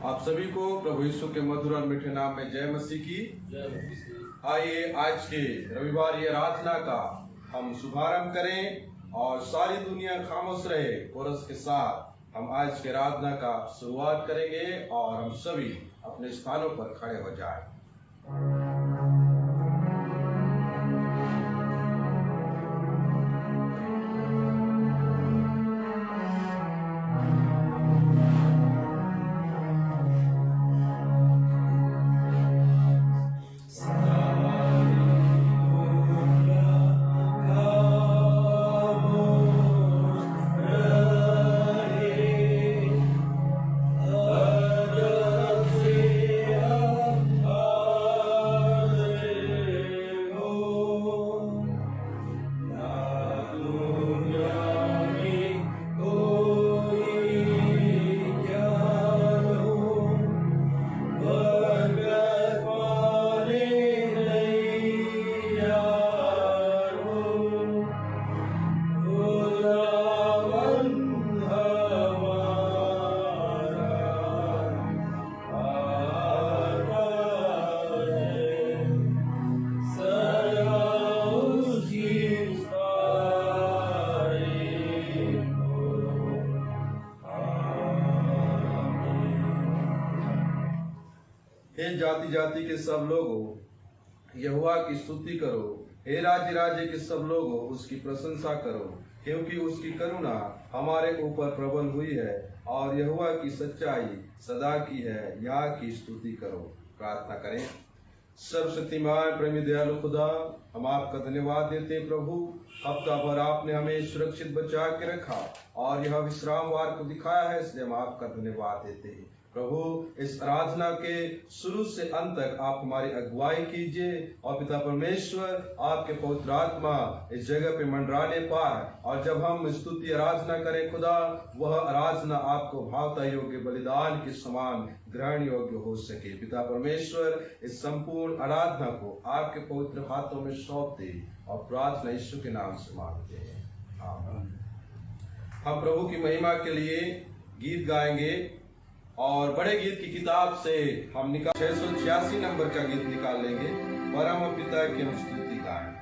आप सभी को प्रभु यीशु के मधुर और मीठे नाम में जय मसीह की। आइए आज के रविवार ये आराधना का हम शुभारंभ करें और सारी दुनिया खामोश रहे कोरस के साथ हम आज के आराधना का शुरुआत करेंगे और हम सभी अपने स्थानों पर खड़े हो जाएं। जाति जाति के सब लोगों यहोवा की स्तुति करो। हे राज्य राज्य के सब लोगों उसकी प्रशंसा करो, क्योंकि उसकी करुणा हमारे ऊपर प्रबल हुई है और यहोवा की सच्चाई सदा की है। यहाँ की स्तुति करो। प्रार्थना करें। सर्वशक्तिमान प्रेमी दयालु खुदा, हम आपका धन्यवाद देते प्रभु। हफ्ता भर आपने हमें सुरक्षित बचा के रखा और यह विश्रामवार को दिखाया है, इसलिए हम आपका धन्यवाद देते हैं प्रभु। इस आराधना के शुरू से अंत तक आप हमारी अगुवाई कीजिए और पिता परमेश्वर आपके पवित्र आत्मा इस जगह पे मंडराने पाए और जब हम स्तुति आराधना करें खुदा, वह आराधना आपको भावता योग्य बलिदान के समान ग्रहण योग्य हो सके। पिता परमेश्वर इस संपूर्ण आराधना को आपके पवित्र हाथों में सौंप दे और प्रार्थना यीशु के नाम से मांगते हैं, आमीन। हम प्रभु की महिमा के लिए गीत गाएंगे और बड़े गीत की किताब से हम 686 नंबर का गीत निकाल लेंगे। परम पिता की हम स्तुति गाएं।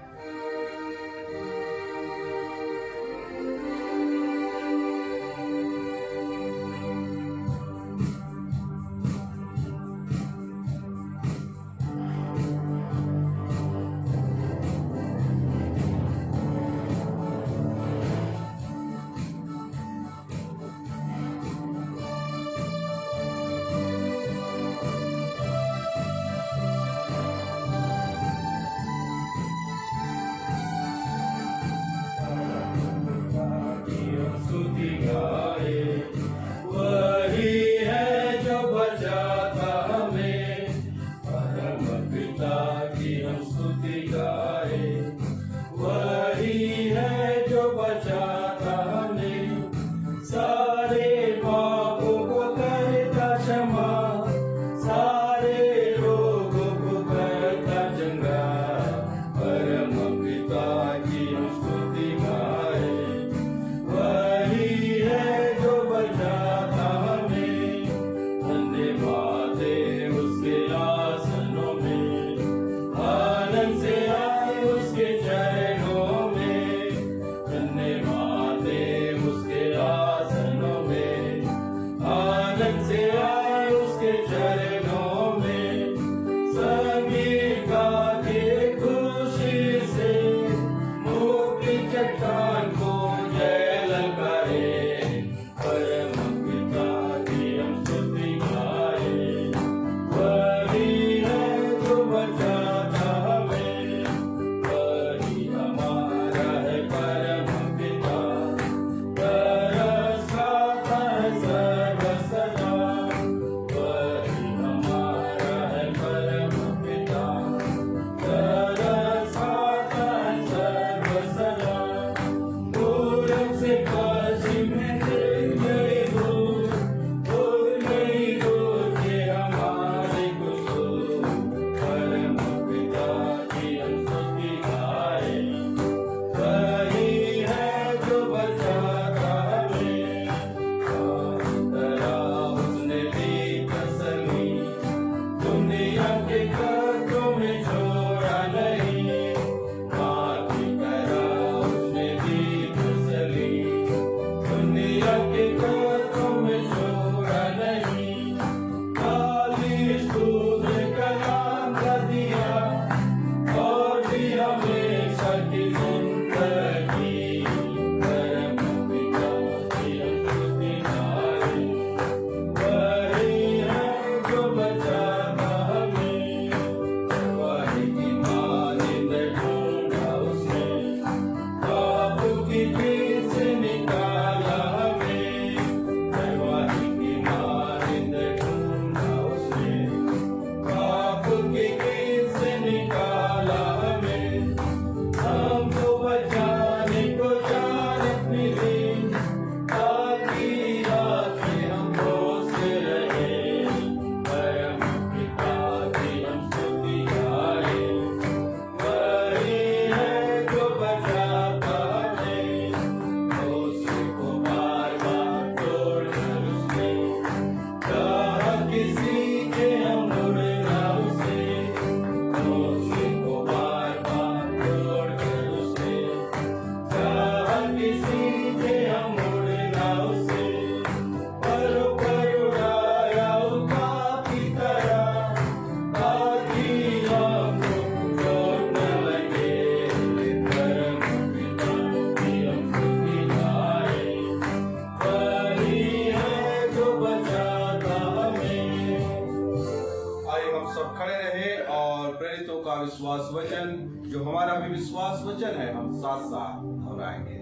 सब खड़े रहे और प्रेरितों का विश्वास वचन जो हमारा भी विश्वास वचन है हम साथ साथ दोहराएंगे।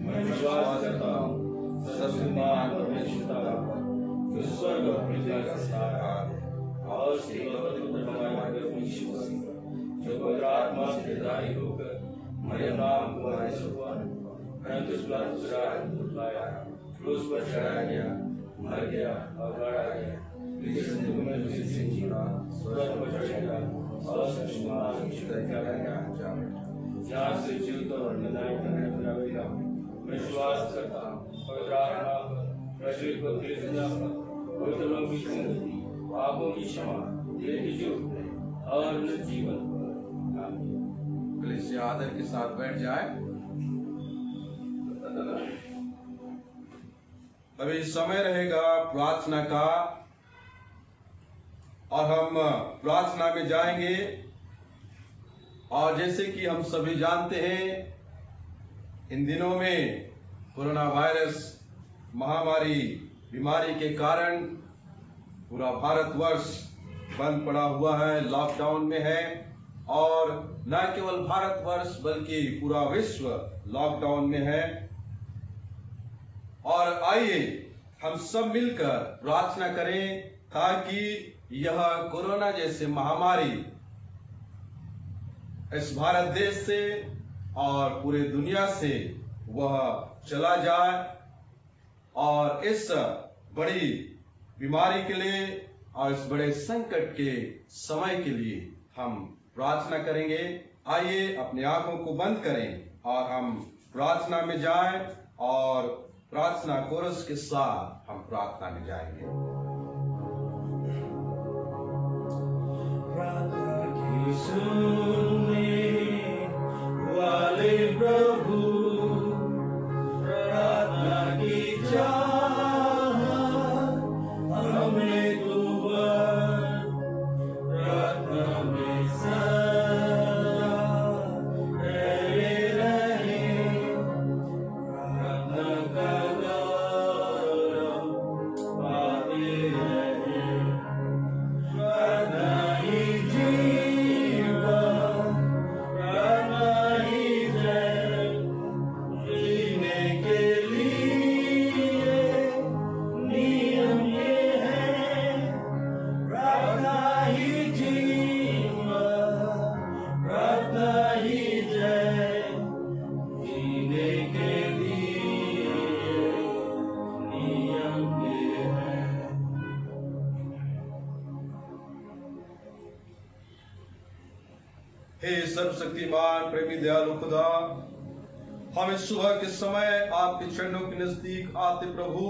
मैं विश्वास करता हूँ सर्वशक्तिमान परमेश्वर का जो स्वर्ग और पृथ्वी का सृष्टिकर्ता है और उसके पवित्र हमारे प्रभु यीशु मसीह जो पवित्र आत्मा से जारी होकर मरियम नाम कुमारी से हुआ परंतु उतराया क्रूस पर चढ़ाया गया मर गया और गाड़ा गया तीसरे दिन में उसे जीवा स्वर्ग पर चढ़ गया और सर्वशक्तिमान ईश्वर क्या गया जहाँ से जीवित और निदान करने वाला पिता मैं विश्वास करता हूँ पवित्र आत्मा पर प्रश्न को तीर्थ जाकर पवित्र लोगों की संगति पापों की क्षमा देह की जीवन और जीवन पर आमीन। कलीसिया आदर के साथ बैठ जाए। अभी समय रहेगा प्रार्थना का और हम प्रार्थना में जाएंगे। और जैसे कि हम सभी जानते हैं इन दिनों में कोरोना वायरस महामारी बीमारी के कारण पूरा भारतवर्ष बंद पड़ा हुआ है, लॉकडाउन में है। और न केवल भारतवर्ष बल्कि पूरा विश्व लॉकडाउन में है। और आइए हम सब मिलकर प्रार्थना करें ताकि यह कोरोना जैसे महामारी इस भारत देश से और पूरे दुनिया से वह चला जाए। और इस बड़ी बीमारी के लिए और इस बड़े संकट के समय के लिए हम प्रार्थना करेंगे। आइए अपनी आंखों को बंद करें और हम प्रार्थना में जाएं और प्रार्थना कोरस के साथ हम प्रार्थना में जाएंगे। प्रार्थना की सुनने वाले प्रभु प्रार्थना की चाहत हमें तू बर प्रार्थना में सदा रहे प्रार्थना का गौरव पाते रहे प्रार्थना ही जीवन प्रार्थना ही जय जीने के लिए नियम ये है प्रार्थना ही जीवन प्रार्थना ही जय जीने के लिए नियम ये है। हे सर्वशक्तिमान प्रेमी दयालु खुदा, हम इस सुबह के समय आपके चरणों के नजदीक आते प्रभु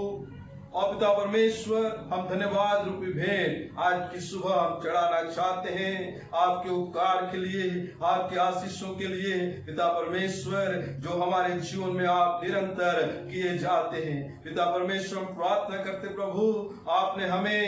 और पिता परमेश्वर हम धन्यवाद रूपी भेंट आज की सुबह हम चढ़ाना चाहते हैं आपके उपकार के लिए, आपके आशीषों के लिए पिता परमेश्वर जो हमारे जीवन में आप निरंतर किए जाते हैं। पिता परमेश्वर हम प्रार्थना करते प्रभु आपने हमें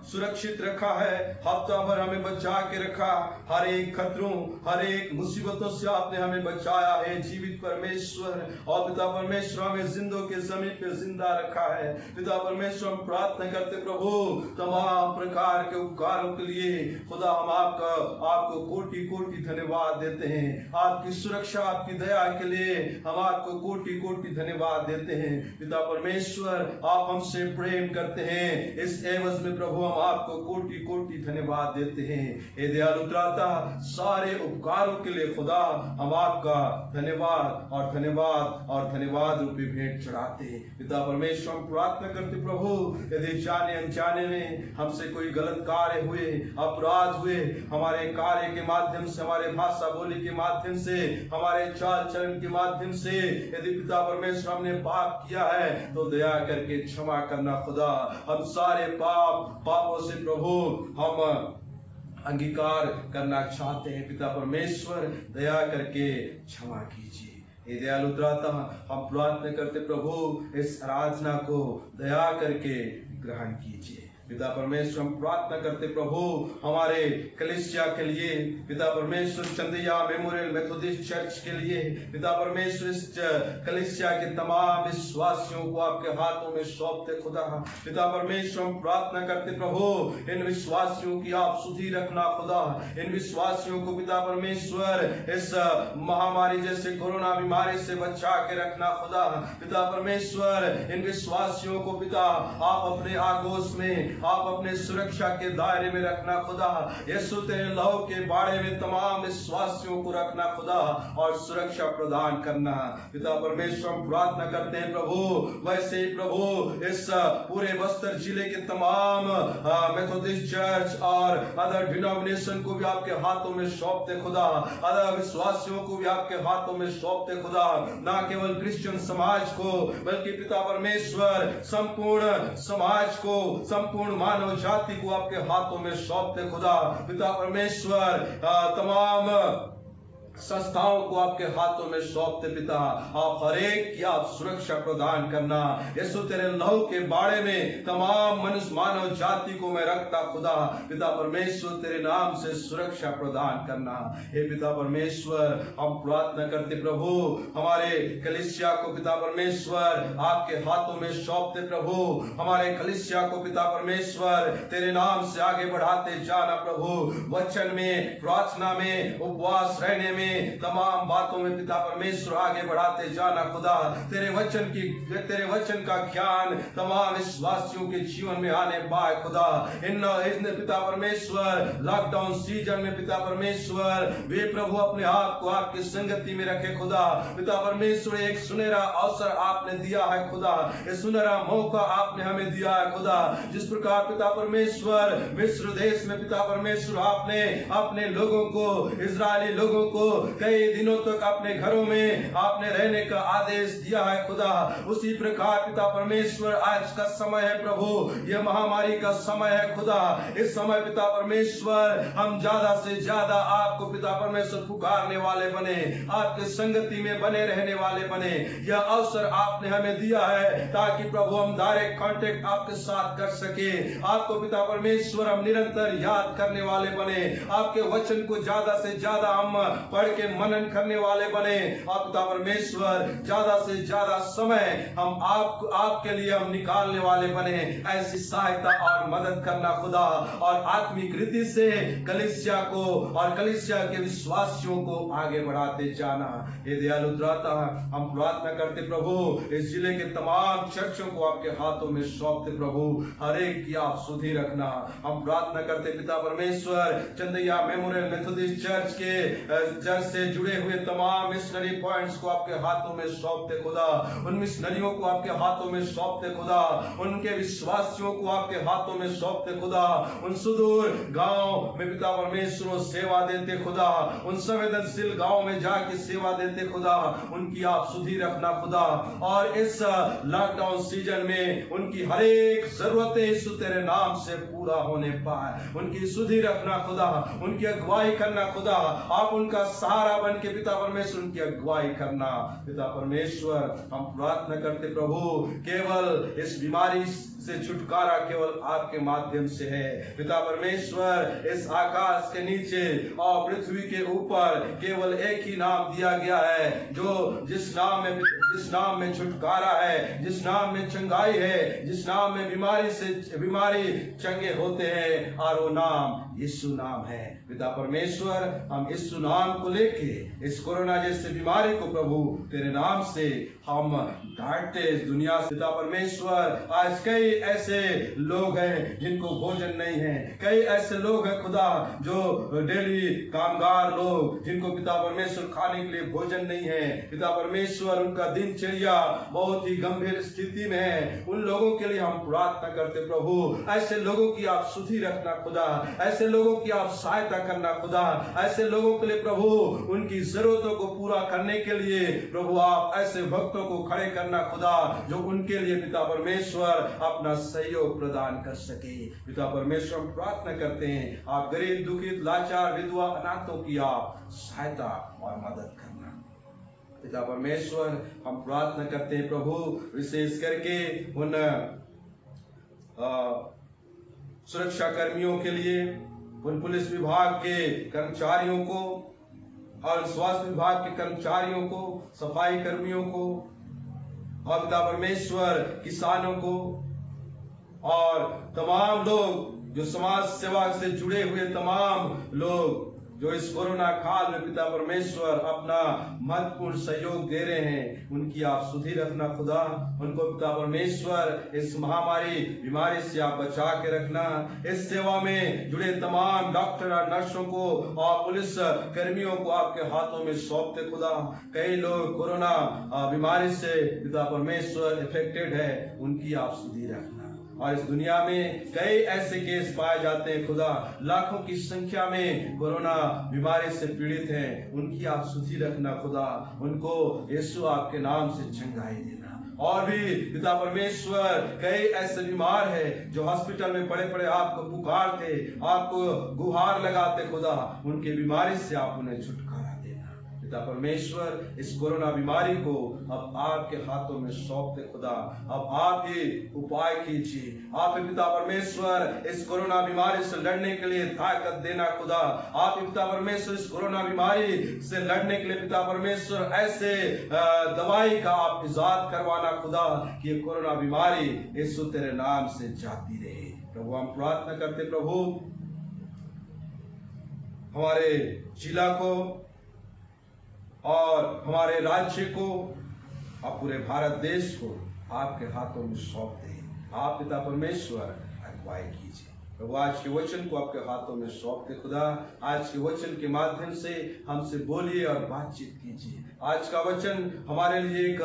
सुरक्षित रखा है, हफ्ता भर हमें बचा के रखा, हर एक खतरों हर एक मुसीबतों से आपने हमें बचाया है जीवित परमेश्वर। और पिता परमेश्वर हमें जिंदों के जमीन पे जिंदा रखा है। पिता परमेश्वर हम प्रार्थना करते प्रभु तमाम प्रकार के उपकारों के लिए खुदा हम आपको कोटि कोटि धन्यवाद देते हैं। आपकी सुरक्षा आपकी दया के लिए हम आपको कोटि कोटि धन्यवाद देते हैं। पिता परमेश्वर आप हमसे प्रेम करते हैं, इस एवज में प्रभु हम आपको कोटि कोटि धन्यवाद देते हैं। हे दयालु त्राता सारे उपकारों के लिए खुदा हम आपका धन्यवाद और धन्यवाद और धन्यवाद रूपी भेंट चढ़ाते हैं। पिता परमेश्वर हम प्रार्थना करते प्रभु यदि जाने अनजाने में हमसे कोई गलत कार्य हुए, अपराध हुए, हमारे कार्य के माध्यम से, हमारे भाषा बोली के माध्यम से, हमारे चाल चलन के माध्यम से यदि पिता परमेश्वर हमने पाप किया है तो दया करके क्षमा करना खुदा। हम सारे पापों से प्रभु हम अंगीकार करना चाहते हैं। पिता परमेश्वर दया करके क्षमा कीजिए। हे दयालु त्राता हम प्रार्थना करते प्रभु इस आराधना को दया करके ग्रहण कीजिए। पिता परमेश्वर हम प्रार्थना करते प्रभु हमारे कलीसिया के लिए, पिता परमेश्वर चंदिया मेमोरियल मेथोडिस्ट चर्च के लिए, पिता परमेश्वर इस कलीसिया के तमाम विश्वासियों को आपके हाथों में सौंपते खुदा। पिता परमेश्वर हम प्रार्थना करते प्रभु इन विश्वासियों की आप सुधि रखना खुदा, इन विश्वासियों को पिता परमेश्वर इस महामारी जैसे कोरोना बीमारी से बचा के रखना खुदा। पिता परमेश्वर इन विश्वासियों को पिता आप अपने आगोश में, आप अपने सुरक्षा के दायरे में रखना खुदा। यीशु तेरे लहू के बाड़े में तमाम विश्वासियों को रखना खुदा और सुरक्षा प्रदान करना। पिता परमेश्वर हम प्रार्थना करते हैं प्रभु वैसे ही प्रभु इस पूरे बस्तर जिले के तमाम मेथोडिस्ट चर्च और अदर डिनोमिनेशन को भी आपके हाथों में सौंपते खुदा, अदर विश्वासियों को भी आपके हाथों में सौंपते खुदा। ना केवल क्रिश्चियन समाज को बल्कि पिता परमेश्वर संपूर्ण समाज को, संपूर्ण मानव जाति को आपके हाथों में सौंपते खुदा। पिता परमेश्वर तमाम संस्थाओं को आपके हाथों में सौंपते पिता, आप हर एक की आप सुरक्षा प्रदान करना। यीशु तेरे लहू के बाड़े में तमाम मनुष्य मानव जाति को मैं रखता खुदा। पिता परमेश्वर तेरे नाम से सुरक्षा प्रदान करना। हे पिता परमेश्वर हम प्रार्थना करते प्रभु हमारे कलीसिया को पिता परमेश्वर आपके हाथों में सौंपते प्रभु, हमारे कलीसिया को पिता परमेश्वर तेरे नाम से आगे बढ़ाते जाना प्रभु। वचन में, प्रार्थना में, उपवास रहने में, तमाम बातों में पिता परमेश्वर आगे बढ़ाते जाना खुदा। तेरे वचन का ज्ञान तमाम विश्वासियों के जीवन में आने पाए खुदा। इन पिता परमेश्वर लॉकडाउन सीजन में पिता परमेश्वर वे प्रभु अपने आप को आपकी संगति में रखे खुदा। पिता परमेश्वर एक सुनहरा अवसर आपने दिया है खुदा, ये सुनहरा मौका आपने हमें दिया है खुदा। जिस प्रकार पिता परमेश्वर मिस्र देश में पिता परमेश्वर आपने अपने लोगों को, इजरायली लोगों को कई दिनों तक अपने घरों में आपने रहने का आदेश दिया है खुदा, उसी प्रकार पिता परमेश्वर आज का समय है प्रभु, यह महामारी का समय है खुदा। इस समय पिता परमेश्वर हम ज्यादा से ज्यादा आपको पिता परमेश्वर पुकारने वाले बने, आपके संगति में बने रहने वाले बने। यह अवसर आपने हमें दिया है ताकि प्रभु हम डायरेक्ट कांटेक्ट आपके साथ कर सके। आपको पिता परमेश्वर हम निरंतर याद करने वाले बने, आपके वचन को ज्यादा से ज्यादा हम पढ़ के मनन करने वाले बने। और पिता परमेश्वर ज्यादा से ज्यादा समय हम आपके लिए हम निकालने वाले बने। ऐसी सहायता और मदद करना खुदा, और आत्मिक रीति से कलीसिया को और कलीसिया के विश्वासियों को आगे बढ़ाते जाना। हे दयालु दाता हम प्रार्थना करते प्रभु इस जिले के तमाम चर्चों को आपके हाथों में सौंपते प्रभु, हर एक की आप सुधि रखना। हम प्रार्थना करते पिता परमेश्वर चंदिया मेमोरियल मेथोडिस्ट चर्च के चर्च से जुड़े हुए तमाम मिशनरी पॉइंट्स को आपके हाथों में सौंपते खुदा, उन मिशनरियों को आपके हाथों में सौंपते खुदा, उनके विश्वासियों को आपके हाथों में सौंपते खुदा, उन सुदूर गांव में पिता परमेश्वर सेवा देते खुदा, उन संवेदनशील गांव में जाके सेवा देते खुदा, उनकी आप सुधि रखना खुदा। और इस लॉकडाउन सीजन में उनकी हर एक जरूरतें यीशु तेरे नाम से पूरा होने पाए, उनकी सुधि रखना खुदा, उनकी अगुवाई करना खुदा। आप उनका सहारा बन के पिता परमेश्वर उनकी अगुवाई करना। पिता परमेश्वर हम प्रार्थना करते प्रभु केवल इस बीमारी से छुटकारा केवल आपके माध्यम से है। पिता परमेश्वर इस आकाश के नीचे और पृथ्वी के ऊपर केवल एक ही नाम दिया गया है जो जिस नाम में छुटकारा है, जिस नाम में चंगाई है, जिस नाम में बीमारी चंगे होते हैं, और वो नाम यीशु नाम है। पिता परमेश्वर हम यीशु नाम को लेके इस कोरोना जैसे बीमारी को प्रभु तेरे नाम से हम डांटते इस दुनिया से। पिता परमेश्वर आज कई ऐसे लोग हैं जिनको भोजन नहीं है, कई ऐसे लोग हैं खुदा जो डेली कामगार लोग जिनको पिता परमेश्वर खाने के लिए भोजन नहीं है। पिता परमेश्वर उनका दिनचर्या बहुत ही गंभीर स्थिति में है। उन लोगों के लिए हम प्रार्थना करते प्रभु, ऐसे लोगों की आप सुधि रखना खुदा, ऐसे लोगों की आप सहायता करना खुदा, ऐसे लोगों के लिए प्रभु उनकी जरूरतों को पूरा करने के लिए प्रभु आप ऐसे भक्तों को खड़े करना खुदा जो उनके लिए पिता परमेश्वर अपना सहयोग प्रदान कर सके। पिता परमेश्वर हम प्रार्थना करते हैं आप गरीब दुखित लाचार विधवा अनाथों की आप सहायता और मदद करना। पिता परमेश्वर हम प्रार्थना करते हैं प्रभु विशेष करके उन सुरक्षा कर्मियों के लिए, उन पुलिस विभाग के कर्मचारियों को और स्वास्थ्य विभाग के कर्मचारियों को, सफाई कर्मियों को, और पिता परमेश्वर किसानों को और तमाम लोग जो समाज सेवा से जुड़े हुए तमाम लोग जो इस कोरोना काल में पिता परमेश्वर अपना महत्वपूर्ण सहयोग दे रहे हैं, उनकी आप सुधि रखना खुदा। उनको पिता परमेश्वर इस महामारी बीमारी से आप बचा के रखना। इस सेवा में जुड़े तमाम डॉक्टर और नर्सों को और पुलिस कर्मियों को आपके हाथों में सौंपते खुदा। कई लोग कोरोना बीमारी से पिता परमेश्वर इफेक्टेड है, उनकी आप सुधि रखना। और इस दुनिया में कई ऐसे केस पाए जाते हैं खुदा, लाखों की संख्या में कोरोना बीमारी से पीड़ित हैं, उनकी आप सुधि रखना खुदा। उनको यीशु आपके नाम से चंगाई देना। और भी पिता परमेश्वर कई ऐसे बीमार हैं जो हॉस्पिटल में पड़े पड़े आपको पुकारते, आपको गुहार लगाते खुदा, उनके बीमारी से आप उन्हें छुटकारा देना। पिता परमेश्वर इस कोरोना बीमारी को अब आपके हाथों में सौंपते खुदा। अब आप ही उपाय कीजिए। आप ही पिता परमेश्वर इस कोरोना बीमारी से लड़ने के लिए ताकत देना खुदा। आप ही पिता परमेश्वर इस कोरोना बीमारी से लड़ने के लिए पिता परमेश्वर ऐसे दवाई का आप इजाद करवाना खुदा कि ये कोरोना बीमारी यीशु तेरे नाम से जाती रहे। प्रभु हम प्रार्थना करते, प्रभु हमारे जिला को और हमारे राज्य को और पूरे भारत देश को आपके हाथों में सौंप दें। आप पिता परमेश्वर अगुवाई कीजिए। प्रभु आज के वचन को आपके हाथों में सौंपते खुदा। आज के वचन के माध्यम से हमसे बोलिए और बातचीत कीजिए। आज का वचन हमारे लिए एक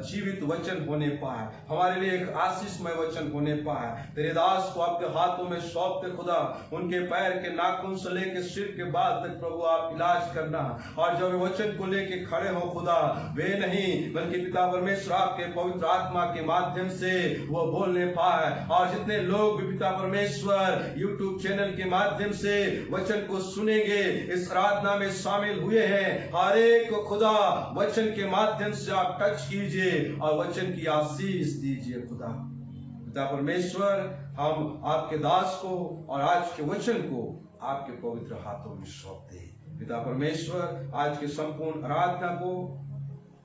जीवित वचन होने पाए, हमारे लिए एक आशीषमय वचन होने पाए। तेरे दास को आपके हाथों में सौंपते खुदा। उनके पैर के नाखून से लेकर सिर के बाल तक प्रभु आप इलाज करना। और जब वचन को लेके खड़े हो खुदा, वे नहीं बल्कि पिता परमेश्वर आपके पवित्र आत्मा के माध्यम से वो बोलने पाए। और जितने लोग भी पिता परमेश्वर YouTube चैनल के माध्यम से वचन को सुनेंगे, इस आराधना में शामिल हुए हैं, हर एक को खुदा वचन के माध्यम से आप टच कीजिए और वचन की आशीष दीजिए खुदा। पिता परमेश्वर हम आपके दास को और आज के वचन को आपके पवित्र हाथों में सौंपते हैं। पिता परमेश्वर आज के संपूर्ण आराधना को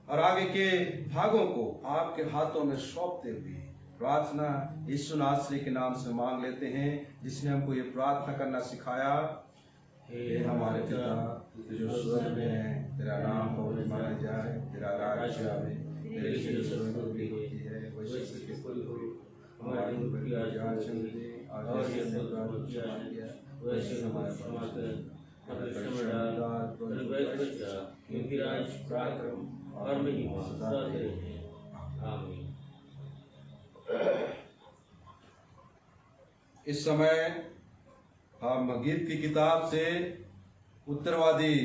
और आगे के भागों को आपके हाथों में सौंपते हुए प्रार्थना यीशु नासरी के नाम से मांग लेते हैं, जिसने हमको ये प्रार्थना करना सिखाया। हे हमारे पिता जो स्वर्ग में है, तेरा नाम पवित्र माना जाए, तेरा राज्य आवे, तेरी इच्छा होती है वैसे कि कोई हो। हमारी रोटी आज हमसे दे, और जैसे अपराध किया वैसे हमारे क्षमा कर, हमें क्षमा डाल और वैसे बचा, क्योंकि राज पराक्रम और महिमा सदा तेरे हैं। आमीन। इस समय हम गीत की किताब से उत्तरवादी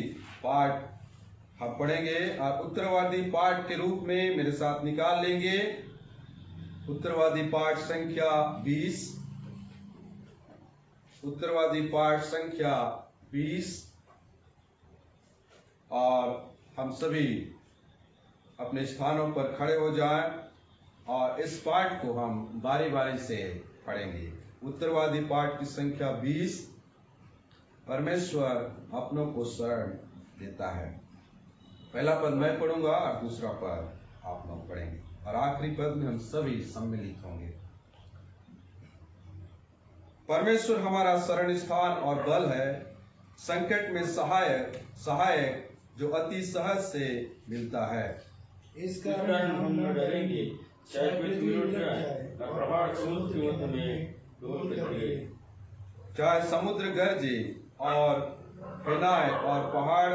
पाठ हम पढ़ेंगे और उत्तरवादी पाठ के रूप में मेरे साथ निकाल लेंगे उत्तरवादी पाठ संख्या 20। उत्तरवादी पाठ संख्या 20 और हम सभी अपने स्थानों पर खड़े हो जाएं और इस पाठ को हम बारी बारी से पढ़ेंगे। उत्तरवादी पाठ की संख्या 20। परमेश्वर अपनों को शरण देता है। पहला पद मैं पढ़ूंगा और दूसरा पद आप लोग पढ़ेंगे और आखिरी पद में हम सभी सम्मिलित होंगे। परमेश्वर हमारा शरण स्थान और बल है, संकट में सहायक जो अति सहज से मिलता है। इस कारण हम न डरेंगे, चाहे पृथ्वी उठ जाए और पहाड़ समुद्र के मध्य में डूब पड़े। चाहे समुद्र गरजे और फैलाए और पहाड़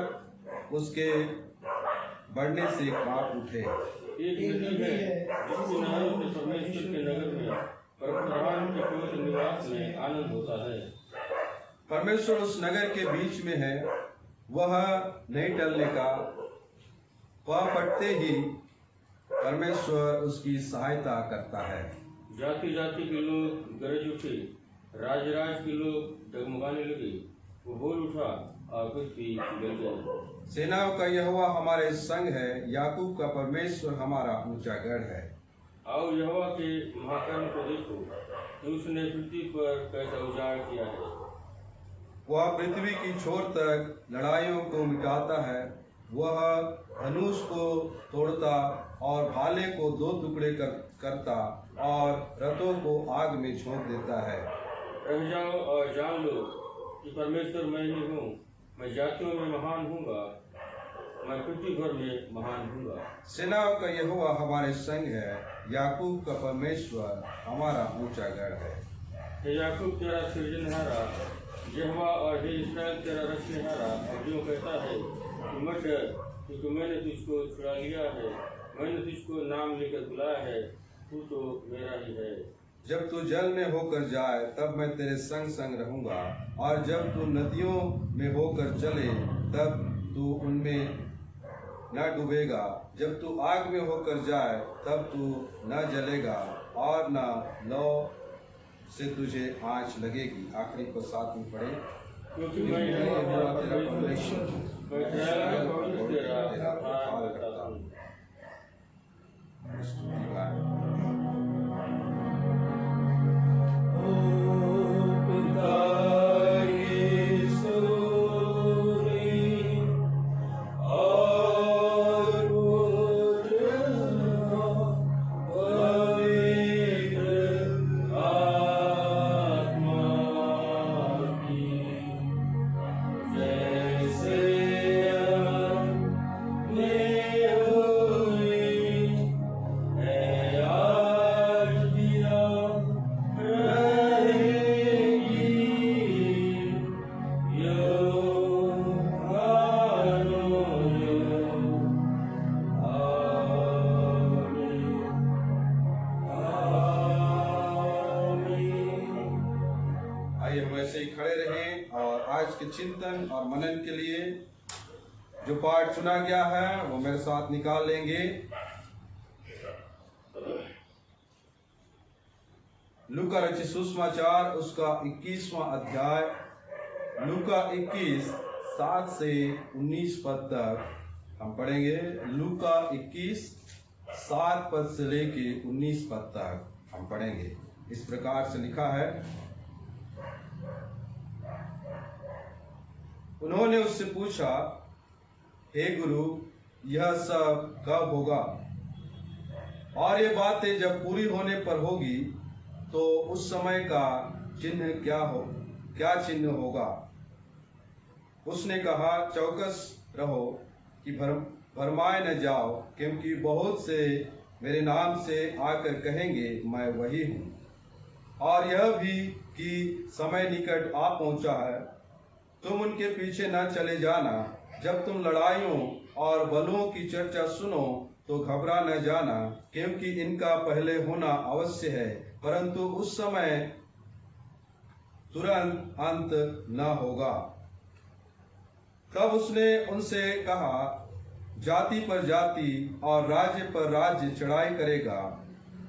उसके बढ़ने से कांप उठे। एक नदी है जिस किनारे पे परमेश्वर के नगर में और प्रधान के पवित्र निवास में आनंद होता है। परमेश्वर उस नगर के बीच में है, वह नहीं टलने का। वह फटते ही परमेश्वर उसकी सहायता करता है। जाति जाति के लोग गरज उठे, राज राज के लोग डगमगाने लगे। वो बोल उठा और पृथ्वी गल गई। सेनाओं का यहोवा हमारे संग है, याकूब का परमेश्वर हमारा ऊंचा गढ़ है। आओ यहोवा के महाकर्म को देखो कि उसने पृथ्वी पर कैसा उजाड़ किया है। वह पृथ्वी की छोर तक लड़ाइयों को मिटाता है। वह धनुष को तोड़ता और भाले को दो टुकड़े करता और रथों को आग में झोंक देता है। रह जाओ और जान लो कि परमेश्वर मैं ही हूँ। मैं जातियों में महान हूँगा, मैं पृथ्वी भर में महान हूँगा। सेनाओं का यहोवा हमारे संग है, याकूब का परमेश्वर हमारा ऊंचा गढ़ है। हे याकूब तेरा सृजनहारा यहोवा और हे इस्राएल तेरा रखनेहारा अब जो कहता है कि मत डर, क्योंकि मैंने तुझको छुड़ा लिया है, मैंने तुझको नाम लेकर बुलाया है, तू तो मेरा ही है। जब तू जल में होकर जाए तब मैं तेरे संग संग रहूंगा, और जब तू नदियों में होकर चले तब तू उनमें न डूबेगा। जब तू आग में होकर जाए तब तू न जलेगा और न लौ से तुझे आँच लगेगी। आखिरी को साथ में पढ़े। क्योंकि मैं यहोवा तेरा परमेश्वर हूँ, मैं तेरा उद्धार करता हूँ। स्तुति गाएं। खड़े रहें और आज के चिंतन और मनन के लिए जो पाठ चुना गया है वो मेरे साथ निकाल लेंगे। लूका रचित सुसमाचार उसका 21वां अध्याय, लूका 21 7 से 19 पद तक हम पढ़ेंगे। लूका 21 7 पद से लेके 19 पद तक हम पढ़ेंगे। इस प्रकार से लिखा है, उन्होंने उससे पूछा, हे गुरु, यह सब कब होगा और ये बातें जब पूरी होने पर होगी तो उस समय का चिन्ह क्या चिन्ह होगा? उसने कहा, चौकस रहो कि भरमाए न जाओ, क्योंकि बहुत से मेरे नाम से आकर कहेंगे मैं वही हूँ, और यह भी कि समय निकट आ पहुंचा है। तुम उनके पीछे न चले जाना। जब तुम लड़ाइयों और बलों की चर्चा सुनो तो घबरा न जाना, क्योंकि इनका पहले होना अवश्य है, परंतु उस समय तुरंत अंत न होगा। तब उसने उनसे कहा, जाति पर जाति और राज्य पर राज्य चढ़ाई करेगा,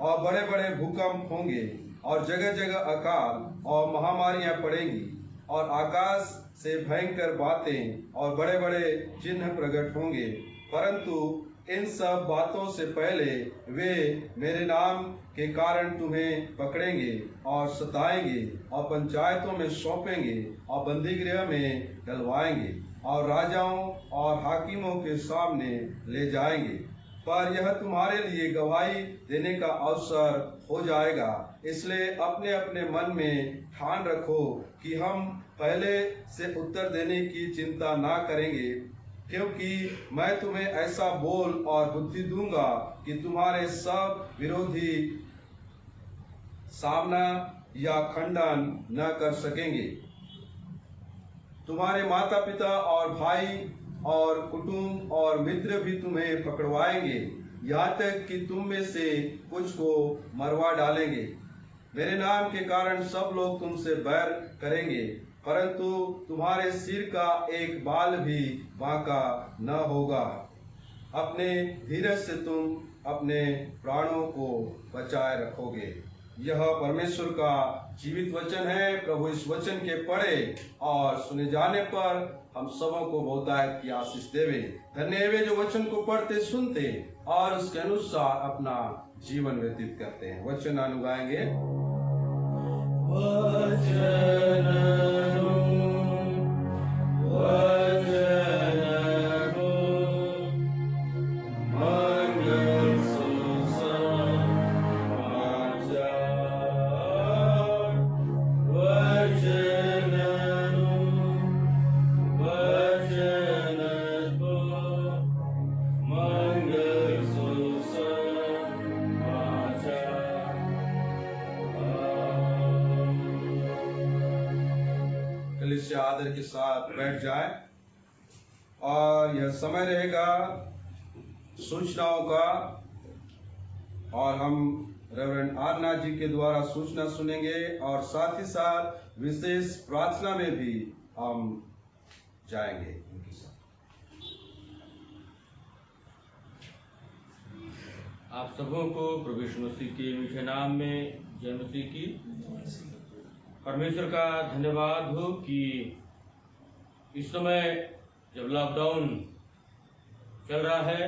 और बड़े बड़े भूकंप होंगे, और जगह जगह अकाल और महामारियां पड़ेंगी, और आकाश से भयंकर बातें और बड़े बड़े चिन्ह प्रकट होंगे। परंतु इन सब बातों से पहले वे मेरे नाम के कारण तुम्हें पकड़ेंगे और सताएंगे, और पंचायतों में सौंपेंगे, और बंदीगृह में डलवाएंगे, और राजाओं और हाकिमों के सामने ले जाएंगे। पर यह तुम्हारे लिए गवाही देने का अवसर हो जाएगा। इसलिए अपने अपने मन में ठान रखो कि हम पहले से उत्तर देने की चिंता ना करेंगे, क्योंकि मैं तुम्हें ऐसा बोल और बुद्धि दूंगा कि तुम्हारे सब विरोधी सामना या खंडन न कर सकेंगे। तुम्हारे माता पिता और भाई और कुटुंब और मित्र भी तुम्हें पकड़वाएंगे, यहाँ तक कि तुम में से कुछ को मरवा डालेंगे। मेरे नाम के कारण सब लोग तुमसे बैर करेंगे, परंतु तुम्हारे सिर का एक बाल भी बांका न होगा। अपने धीरज से तुम अपने प्राणों को बचाए रखोगे। यह परमेश्वर का जीवित वचन है। प्रभु इस वचन के पढ़े और सुने जाने पर हम सबों को बहुतायत की आशीष देवे। धन्य वे जो वचन को पढ़ते सुनते और उसके अनुसार अपना जीवन व्यतीत करते हैं। वचन अनुगाएंगे। कलीसिया आदर के साथ बैठ जाए और यह समय रहेगा सूचनाओं का, और हम रेवरेंड आरनाथ जी के द्वारा सूचना सुनेंगे और साथ ही साथ विशेष प्रार्थना में भी हम जाएंगे उनके साथ। आप सबों को प्रभु यीशु मसीह के मीठे नाम में जय मसीह की। परमेश्वर का धन्यवाद हो कि इस समय जब लॉकडाउन चल रहा है,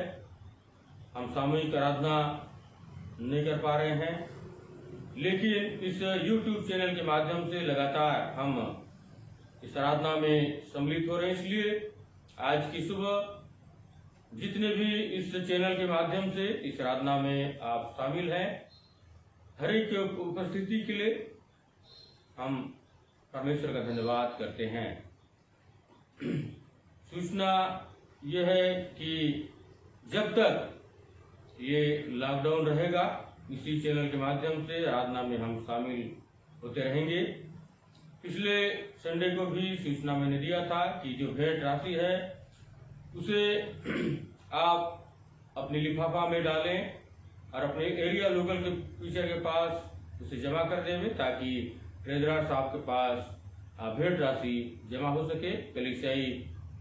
हम सामूहिक आराधना नहीं कर पा रहे हैं, लेकिन इस YouTube चैनल के माध्यम से लगातार हम इस आराधना में सम्मिलित हो रहे हैं। इसलिए आज की सुबह जितने भी इस चैनल के माध्यम से इस आराधना में आप शामिल हैं, हर एक की उपस्थिति के लिए हम परमेश्वर का धन्यवाद करते हैं। सूचना यह है कि जब तक ये लॉकडाउन रहेगा, इसी चैनल के माध्यम से आराधना में हम शामिल होते रहेंगे। पिछले संडे को भी सूचना मैंने दिया था कि जो भेंट राशि है उसे आप अपने लिफाफा में डालें और अपने एरिया लोकल के टीचर के पास उसे जमा कर देंगे, ताकि ट्रेजरर साहब के पास भेंट राशि जमा हो सके, कलीसियाई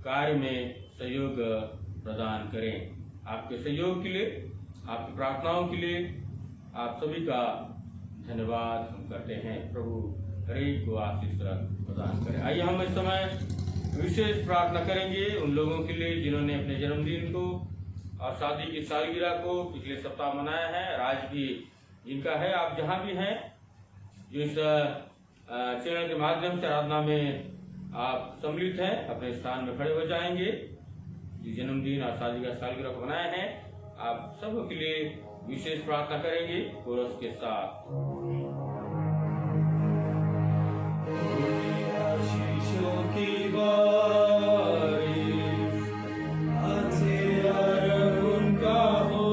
कार्य में सहयोग प्रदान करें। आपके सहयोग के लिए, आपकी प्रार्थनाओं के लिए आप सभी का धन्यवाद हम करते हैं। प्रभु हर एक को आशीष प्रदान करें। आइए हम इस समय विशेष प्रार्थना करेंगे उन लोगों के लिए जिन्होंने अपने जन्मदिन को और शादी की सालगिरह को पिछले सप्ताह मनाया है, और आज भी जिनका है। आप जहाँ भी हैं, जो इस चैनल के माध्यम से आराधना में आप सम्मिलित हैं, अपने स्थान में खड़े हो जाएंगे। जो जन्मदिन और शादी का सालगिरह को मनाया है, आप सबों के लिए विशेष प्रार्थना करेंगे कोरस के साथ। आशीषों की बारिश उनका हो,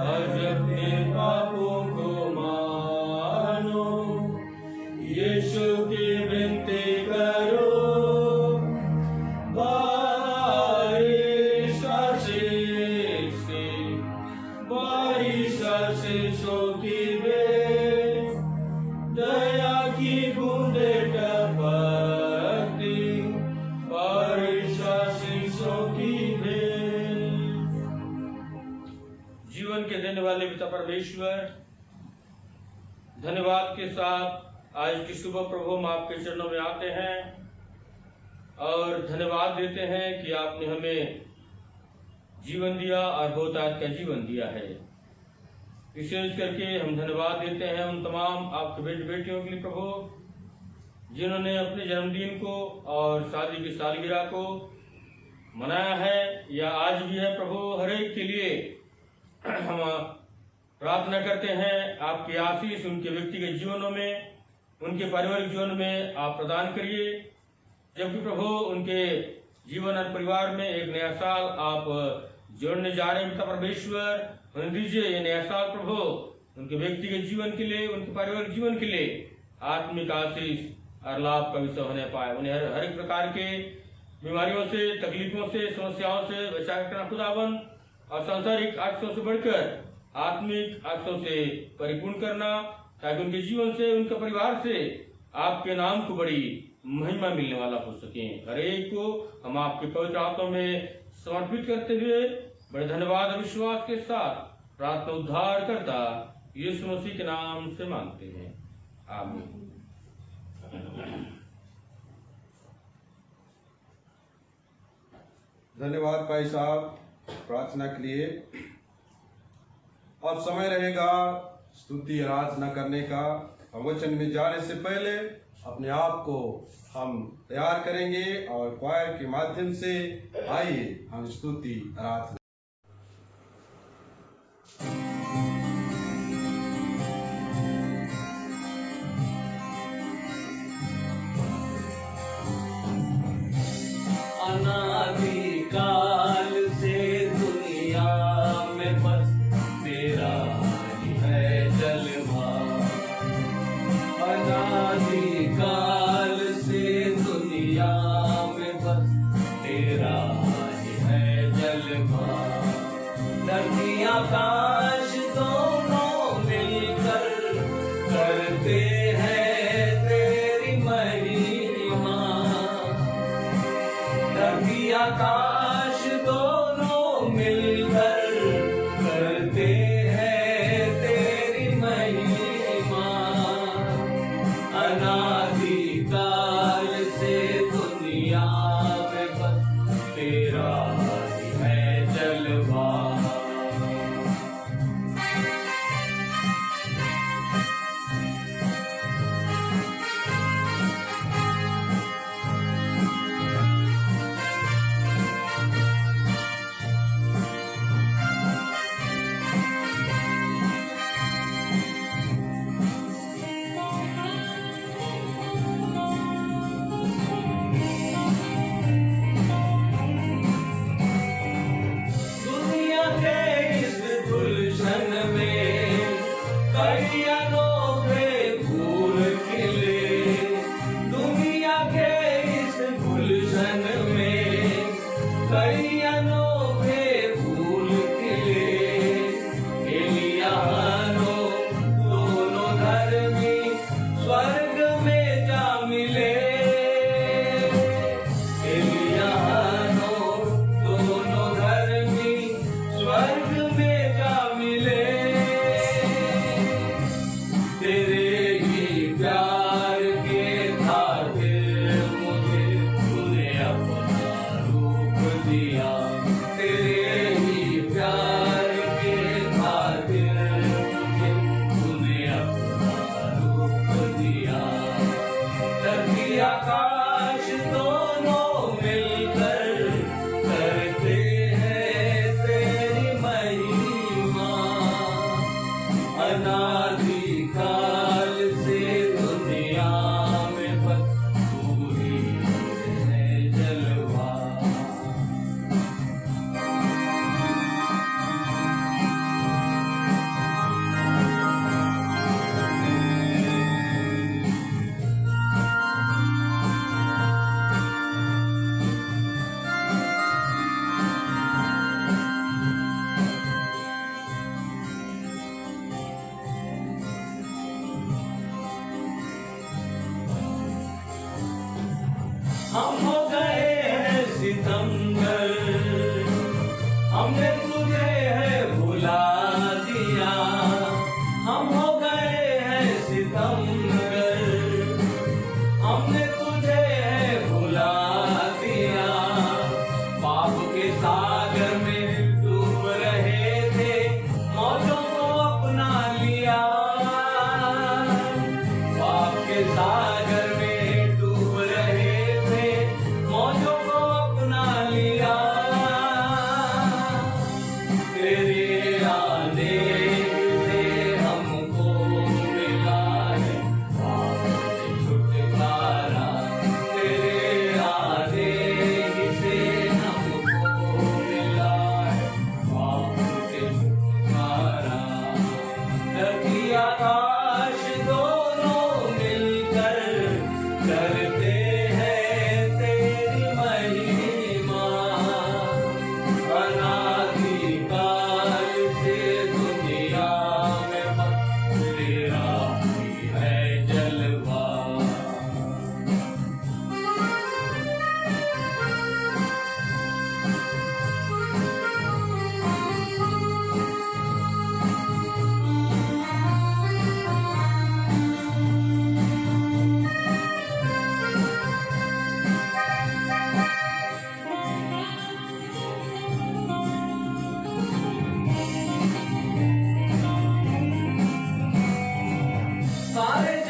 आज अपने पापों को मानो, यीशु की विनती करो, बारिश आशीषों की बेल, दया की बूंदे टपकती, बारिश आशीषों की बेल। जीवन के देने वाले पिता परमेश्वर, धन्यवाद के साथ आज की सुबह प्रभु हम आपके चरणों में आते हैं और धन्यवाद देते हैं कि आपने हमें जीवन दिया और बहुतायत का जीवन दिया है। विशेष करके हम धन्यवाद देते हैं उन तमाम आपके बेटे बेटियों के लिए प्रभु, जिन्होंने अपने जन्मदिन को और शादी की सालगिरह को मनाया है या आज भी है। प्रभु हर एक के लिए हम प्रार्थना करते हैं, आपकी आशीष उनके व्यक्तिगत जीवनों में, उनके पारिवारिक जीवन में आप प्रदान करिए। जबकि प्रभु उनके जीवन और परिवार में एक नया साल आप जोड़ने जा रहे हैं पिता परमेश्वर, उन्हें दीजिए ये नया साल प्रभु उनके व्यक्तिगत जीवन के लिए, उनके पारिवारिक जीवन के लिए आत्मिक आशीष और लाभ का विषय होने पाए। उन्हें हर एक प्रकार के बीमारियों से, तकलीफों से, समस्याओं से बचा करना खुदावन, और सांसारिक आशीषों से बढ़कर आत्मिक आशीषों से परिपूर्ण करना, ताकि उनके जीवन से, उनके परिवार से आपके नाम को बड़ी महिमा मिलने वाला हो सके। हर एक को हम आपके पवित्र हाथों में समर्पित करते हुए बड़े धन्यवाद और विश्वास के साथ प्रार्थना उद्धार करता यीशु मसीह के नाम से मांगते हैं, आमीन। धन्यवाद भाई साहब प्रार्थना के लिए। अब समय रहेगा स्तुति आराधना करने का। वचन में जाने से पहले अपने आप को हम तैयार करेंगे और क्वायर के माध्यम से आइए हम स्तुति आराधना। अनादिकाल से दुनिया में बस तेरा ही है जलवा। अनादिकाल से दुनिया में बस तेरा ही है जलवा। धरती आकाश दोनों मिलकर करते हैं तेरी महिमा। धरती आकाश दोनों मिलकर करते हैं तेरी महिमा। अनादिकाल से दुनिया में बस तेरा ही है जलवा। दुनिया के इस गुलशन में कई अनोखे फूल खिले। दुनिया के इस गुलशन में कई अनोखे फूल खिले। एलियानो दोनों धर्मी स्वर्ग में जा मिले। एलियानो दोनों धर्मी स्वर्ग में जा मिले। तेरे ही प्यार के खातिर मुझे तूने अपना रूप दिया। तेरे ही प्यार के खातिर मुझे तूने अपना रूप दिया। धरती आकाश दोनों मिलकर करते हैं तेरी महिमा। अनादिकाल से दुनिया में बस तू ही है जलवा। हम हो गए हैं सितमगर, हमने तुझे है भुला दिया। हम हो गए हैं सितमगर, हमने तुझे है भुला दिया। पाप के सागर में डूब रहे थे, मौजों को अपना लिया। पाप के सागर में डूब रहे थे, मौजों को अपना लिया।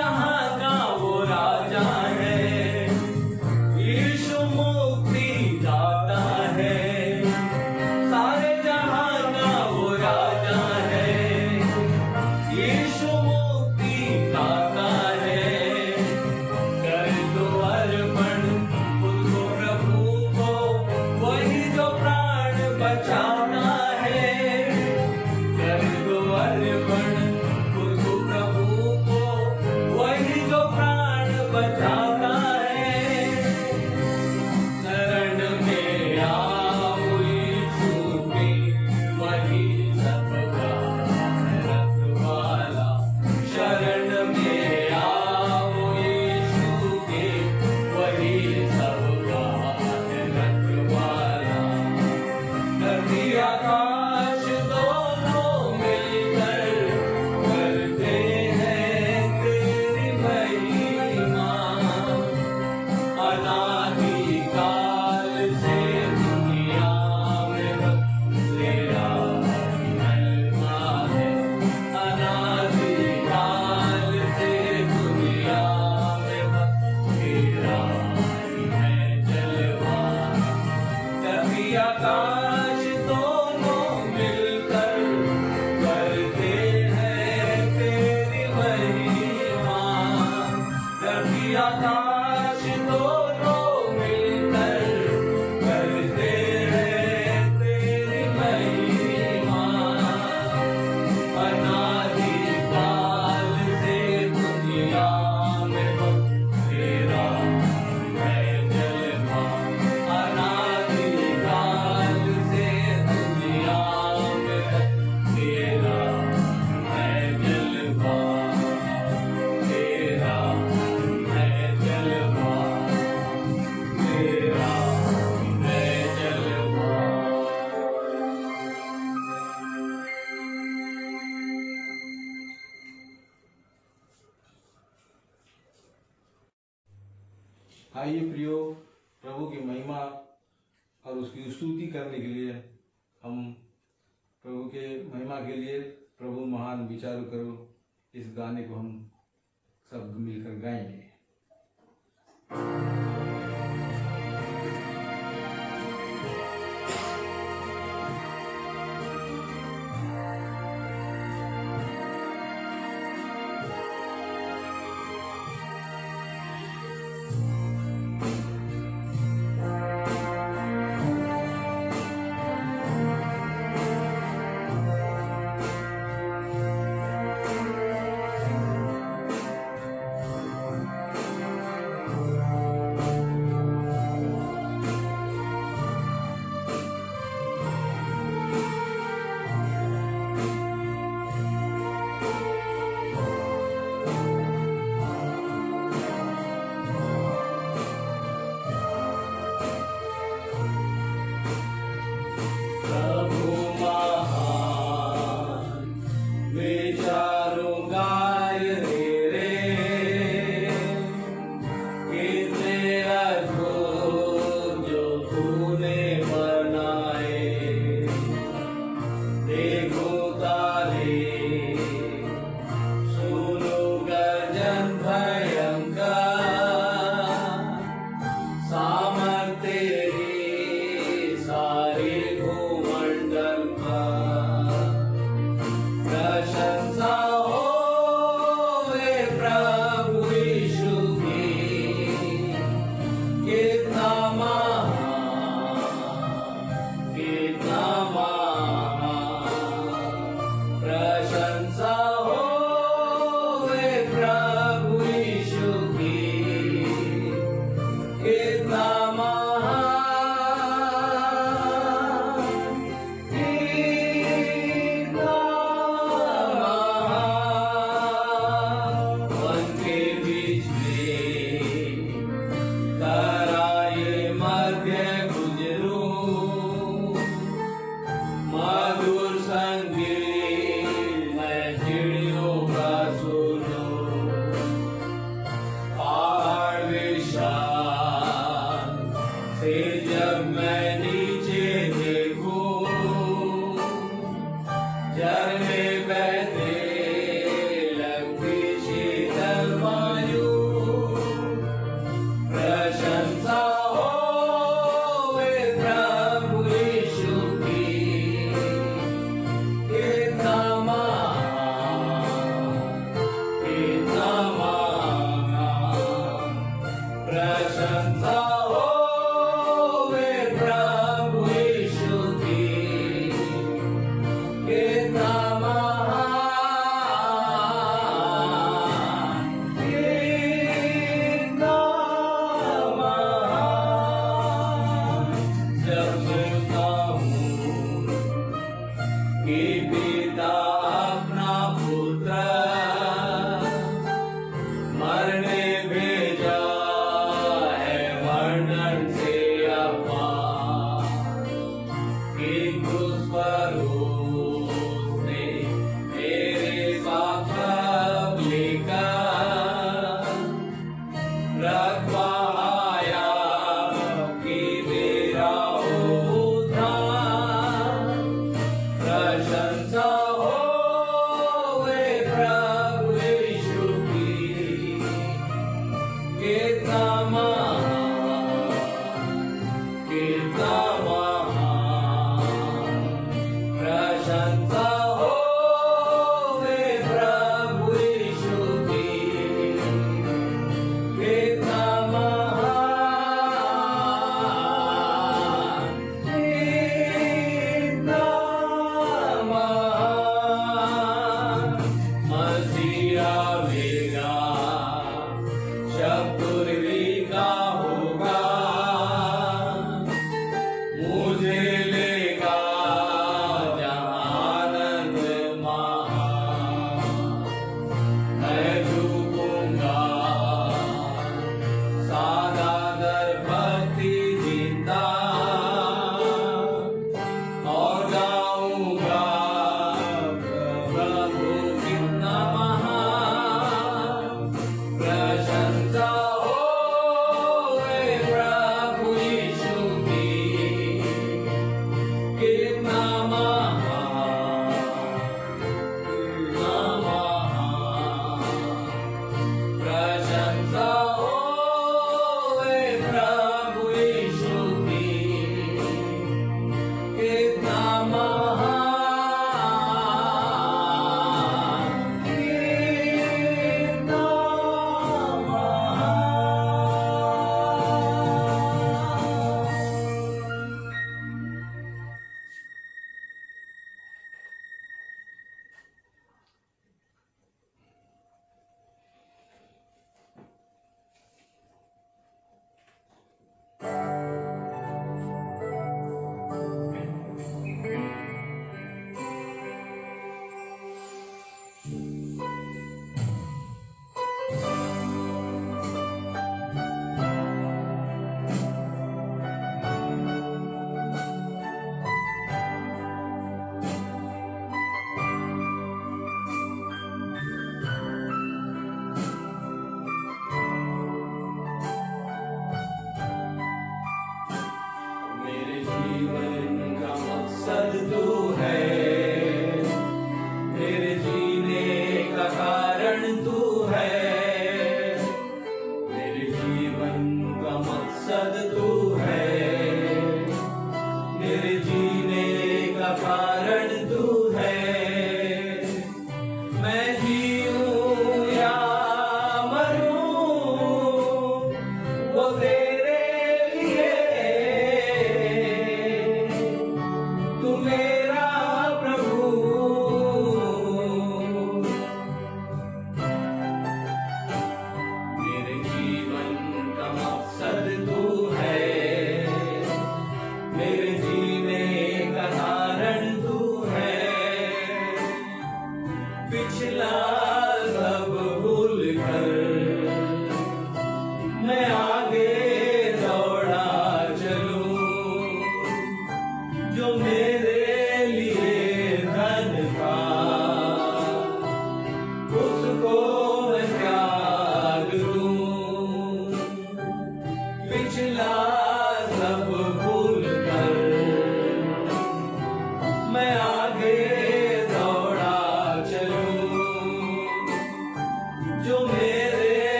जहां का वो राजा है, यीशु मुक्ति दाता है। सारे जहां का वो राजा है, यीशु मुक्ति दाता है। कर दो अर्पण खुद को प्रभु को, वही जो प्राण बचाता है। कर दो अर्पण खुद को प्रभु को, वही जो प्राण बचाता है। शरण में आओ यीशु के, वही सबका रखवाला। शरण में आओ यीशु के, वही सबका रखवाला। धरती आकाश दोनों मिलकर करते हैं तेरी महिमा। अनादिकाल से दुनिया में तेरा ही महिमा है। अनादिकाल से दुनिया में तेरा ही है जलवा। धरती आकाश दोनों मिलकर करते हैं तेरी महिमा। धरती आकाश दोनों मिलकर करते हैं तेरी महिमा। अनादिकाल से दुनिया में तेरा है जलवा। अनादिकाल से दुनिया में तेरा है जलवा। तेरा है जलवा। तेरा है जलवा। आइए प्रियो, प्रभु की महिमा और उसकी स्तुति करने के लिए हम प्रभु के महिमा के लिए प्रभु महान विचार करो, इस गाने को हम सब मिलकर गाएंगे। कितना महान, कितना महान, प्रशंसा होवे प्रभु यीशु की, कितना महान, कितना महान, मसीहा मेरा शब्द का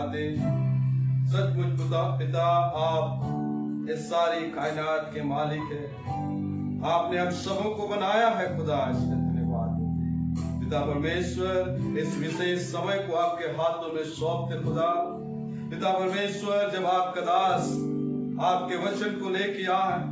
बातें। सचमुच पिता, आप इस सारी कायनात के मालिक है। आपने हम सबों को बनाया है खुदा, इसमें धन्यवाद। पिता परमेश्वर, इस विशेष समय को आपके हाथों में सौंपते खुदा। पिता परमेश्वर, जब आपका दास आपके वचन को लेके आए,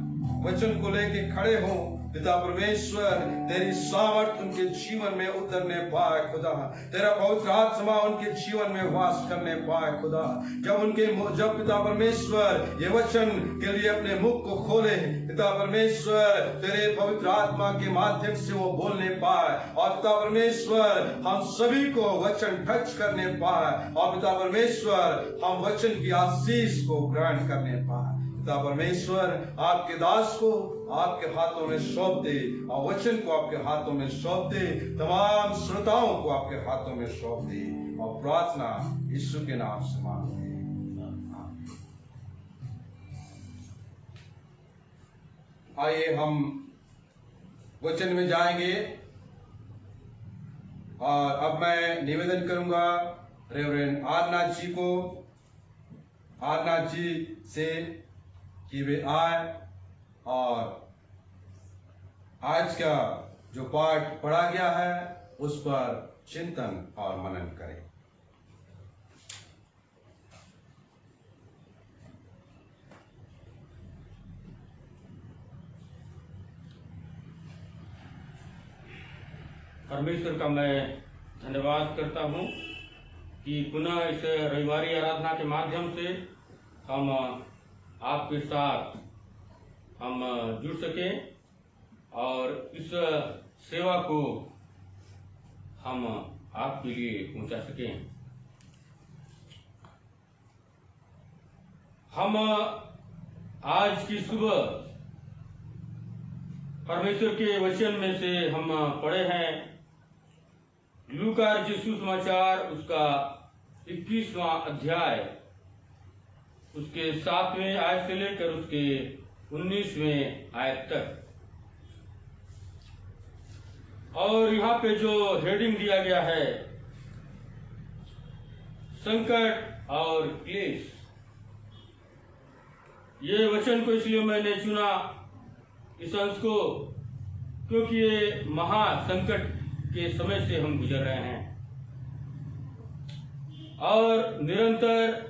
वचन को लेके खड़े हों, पिता परमेश्वर, तेरी सामर्थ उनके जीवन में उतरने पाए खुदा। तेरा पवित्र आत्मा उनके जीवन में वास करने पाए खुदा। जब पिता परमेश्वर ये वचन के लिए अपने मुख को खोले, पिता परमेश्वर, तेरे पवित्र आत्मा के माध्यम से वो बोलने पाए, और पिता परमेश्वर, हम सभी को वचन टच करने पाए, और पिता परमेश्वर, हम वचन की आशीष को ग्रहण करने पाए। पिता परमेश्वर, आपके दास को आपके हाथों में सौंप दे, और वचन को आपके हाथों में सौंप दे, तमाम श्रोताओं को आपके हाथों में सौंप दे, और प्रार्थना यीशु के नाम से मांगते हैं। आइए हम वचन में जाएंगे, और अब मैं निवेदन करूंगा रेवरेंड आरनाथ जी को, आरनाथ जी से कि वे आए और आज का जो पाठ पढ़ा गया है उस पर चिंतन और मनन करें। परमेश्वर का मैं धन्यवाद करता हूँ कि पुनः इस रविवारी आराधना के माध्यम से हम आपके साथ हम जुड़ सके और इस सेवा को हम आपके लिए पहुंचा सकें। हम आज की सुबह परमेश्वर के वचन में से हम पढ़े हैं लूका रचित सुसमाचार उसका 21वां अध्याय, उसके 7वें आयत से लेकर उसके 19वें आयत तक। और यहाँ पे जो हेडिंग दिया गया है, संकट और क्लेश। ये वचन को इसलिए मैंने चुना इस अंश को, क्योंकि ये महासंकट के समय से हम गुजर रहे हैं और निरंतर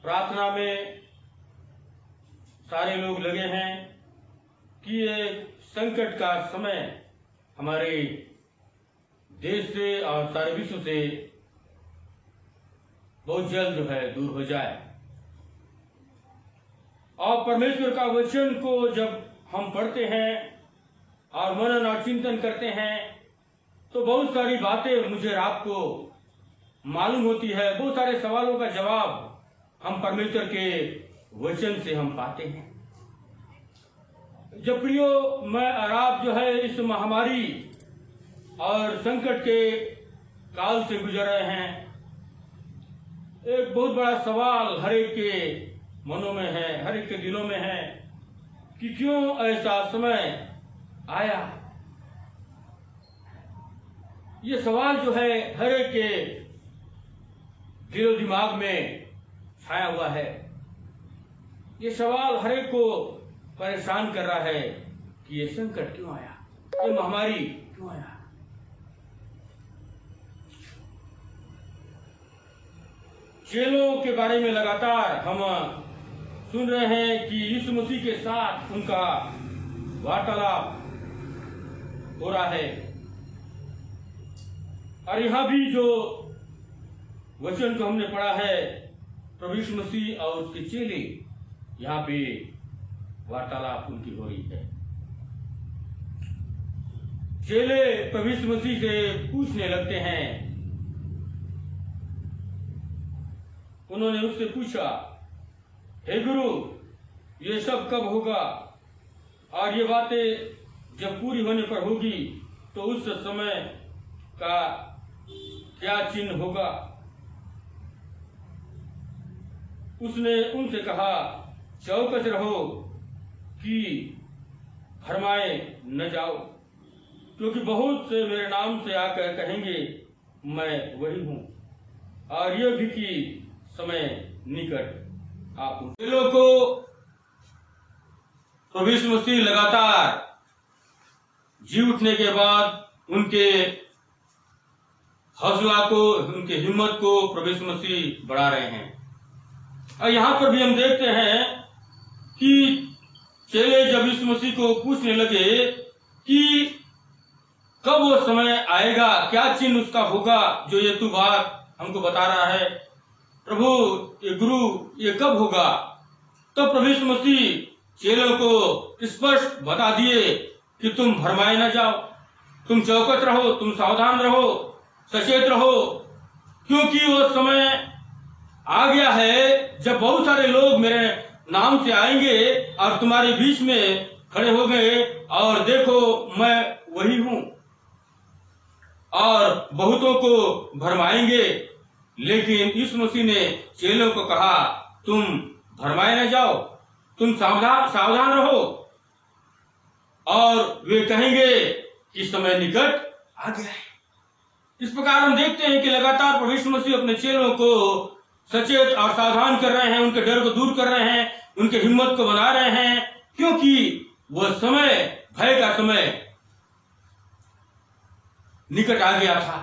प्रार्थना में सारे लोग लगे हैं कि ये संकट का समय हमारे देश से और सारे विश्व से बहुत जल्द जो है दूर हो जाए। और परमेश्वर का वचन को जब हम पढ़ते हैं और मनन और चिंतन करते हैं तो बहुत सारी बातें मुझे रात को मालूम होती है, बहुत सारे सवालों का जवाब हम परमेश्वर के वचन से हम पाते हैं। जब प्रियो, मैं और आप जो है इस महामारी और संकट के काल से गुजर रहे हैं। एक बहुत बड़ा सवाल हर एक के मनों में है, हर एक के दिलों में है कि क्यों ऐसा समय आया। ये सवाल जो है हर एक के दिलो दिमाग में छाया हुआ है। ये सवाल हर एक को परेशान कर रहा है कि ये संकट क्यों आया, ये महामारी क्यों आया। चेलों के बारे में लगातार हम सुन रहे हैं कि यीशु मसीह के साथ उनका वार्तालाप हो रहा है। और यहां भी जो वचन को हमने पढ़ा है, प्रभु यीशु मसीह और उसके चेले, यहाँ पे वार्तालाप उनकी हो रही है। चेले प्रभु यीशु मसीह से पूछने लगते हैं। उन्होंने उससे पूछा, हे गुरु, ये सब कब होगा और ये बातें जब पूरी होने पर होगी तो उस समय का क्या चिन्ह होगा। उसने उनसे कहा, चौकस रहो कि भरमाए न जाओ, क्योंकि बहुत से मेरे नाम से आकर कहेंगे मैं वही हूं, और यह भी कि समय निकट आ पहुंचे। चेलों को प्रभु यीशु मसीह लगातार जी उठने के बाद उनके हौसला को, उनके हिम्मत को प्रभु यीशु मसीह बढ़ा रहे हैं। और यहाँ पर भी हम देखते हैं कि चेले जब यीशु मसीह को पूछने लगे कि कब वो समय आएगा, क्या चिन्ह उसका होगा जो ये तू बात हमको बता रहा है, प्रभु ये गुरु ये कब होगा। तो प्रभु यीशु मसीह चेलों को स्पष्ट बता दिए कि तुम भरमाए न जाओ, तुम चौकस रहो, तुम सावधान रहो, सचेत रहो, क्योंकि वो समय आ गया है जब बहुत सारे लोग मेरे नाम से आएंगे और तुम्हारे बीच में खड़े हो गए और देखो मैं वही हूं, और बहुतों को भरमाएंगे। लेकिन यीशु मसीह ने चेलों को कहा तुम भरमाए न जाओ, तुम सावधान रहो, और वे कहेंगे कि समय निकट आ गया है। इस प्रकार हम देखते हैं कि लगातार प्रभु यीशु मसीह अपने चेलों को सचेत और सावधान कर रहे हैं, उनके डर को दूर कर रहे हैं, उनके हिम्मत को बना रहे हैं, क्योंकि वह समय, भय का समय निकट आ गया था।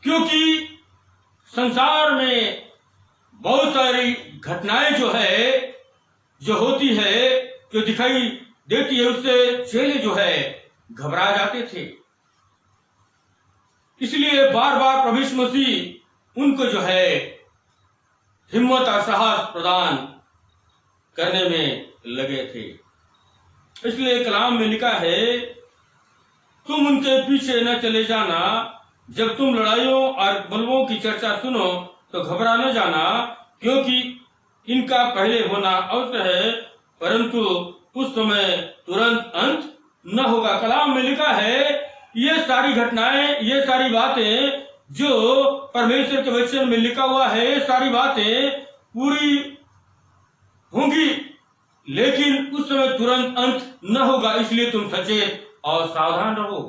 क्योंकि संसार में बहुत सारी घटनाएं जो होती है, जो दिखाई देती है, उससे चेले जो है घबरा जाते थे। इसलिए बार बार प्रभु यीशु मसीह उनको जो है हिम्मत और साहस प्रदान करने में लगे थे। इसलिए कलाम में लिखा है तुम उनके पीछे न चले जाना, जब तुम लड़ाइयों और बलवों की चर्चा सुनो तो घबरा न जाना, क्योंकि इनका पहले होना अवश्य है, परंतु उस समय तुरंत अंत न होगा। कलाम में लिखा है ये सारी घटनाएं, ये सारी बातें जो परमेश्वर के वचन में लिखा हुआ है, ये सारी बातें पूरी होंगी, लेकिन उस समय तुरंत अंत न होगा। इसलिए तुम सचेत और सावधान रहो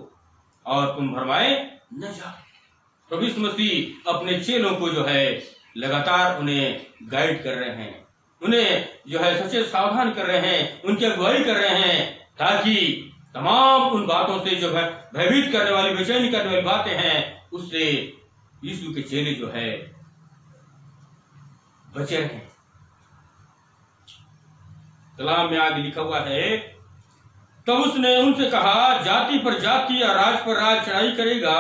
और तुम भरमाए न जाओ। प्रभु यीशु मसीह अपने चेलों को जो है लगातार उन्हें गाइड कर रहे हैं, उन्हें जो है सचेत सावधान कर रहे हैं, उनकी अगुवाई कर रहे हैं, ताकि तमाम उन बातों से जो है भयभीत करने वाली, बेचैनी करने वाली बातें हैं, उससे यीशु के चेले जो है बचे रहें। कलाम में आगे लिखा हुआ है तब उसने उनसे कहा जाति पर जाति और राज पर राज चढ़ाई करेगा,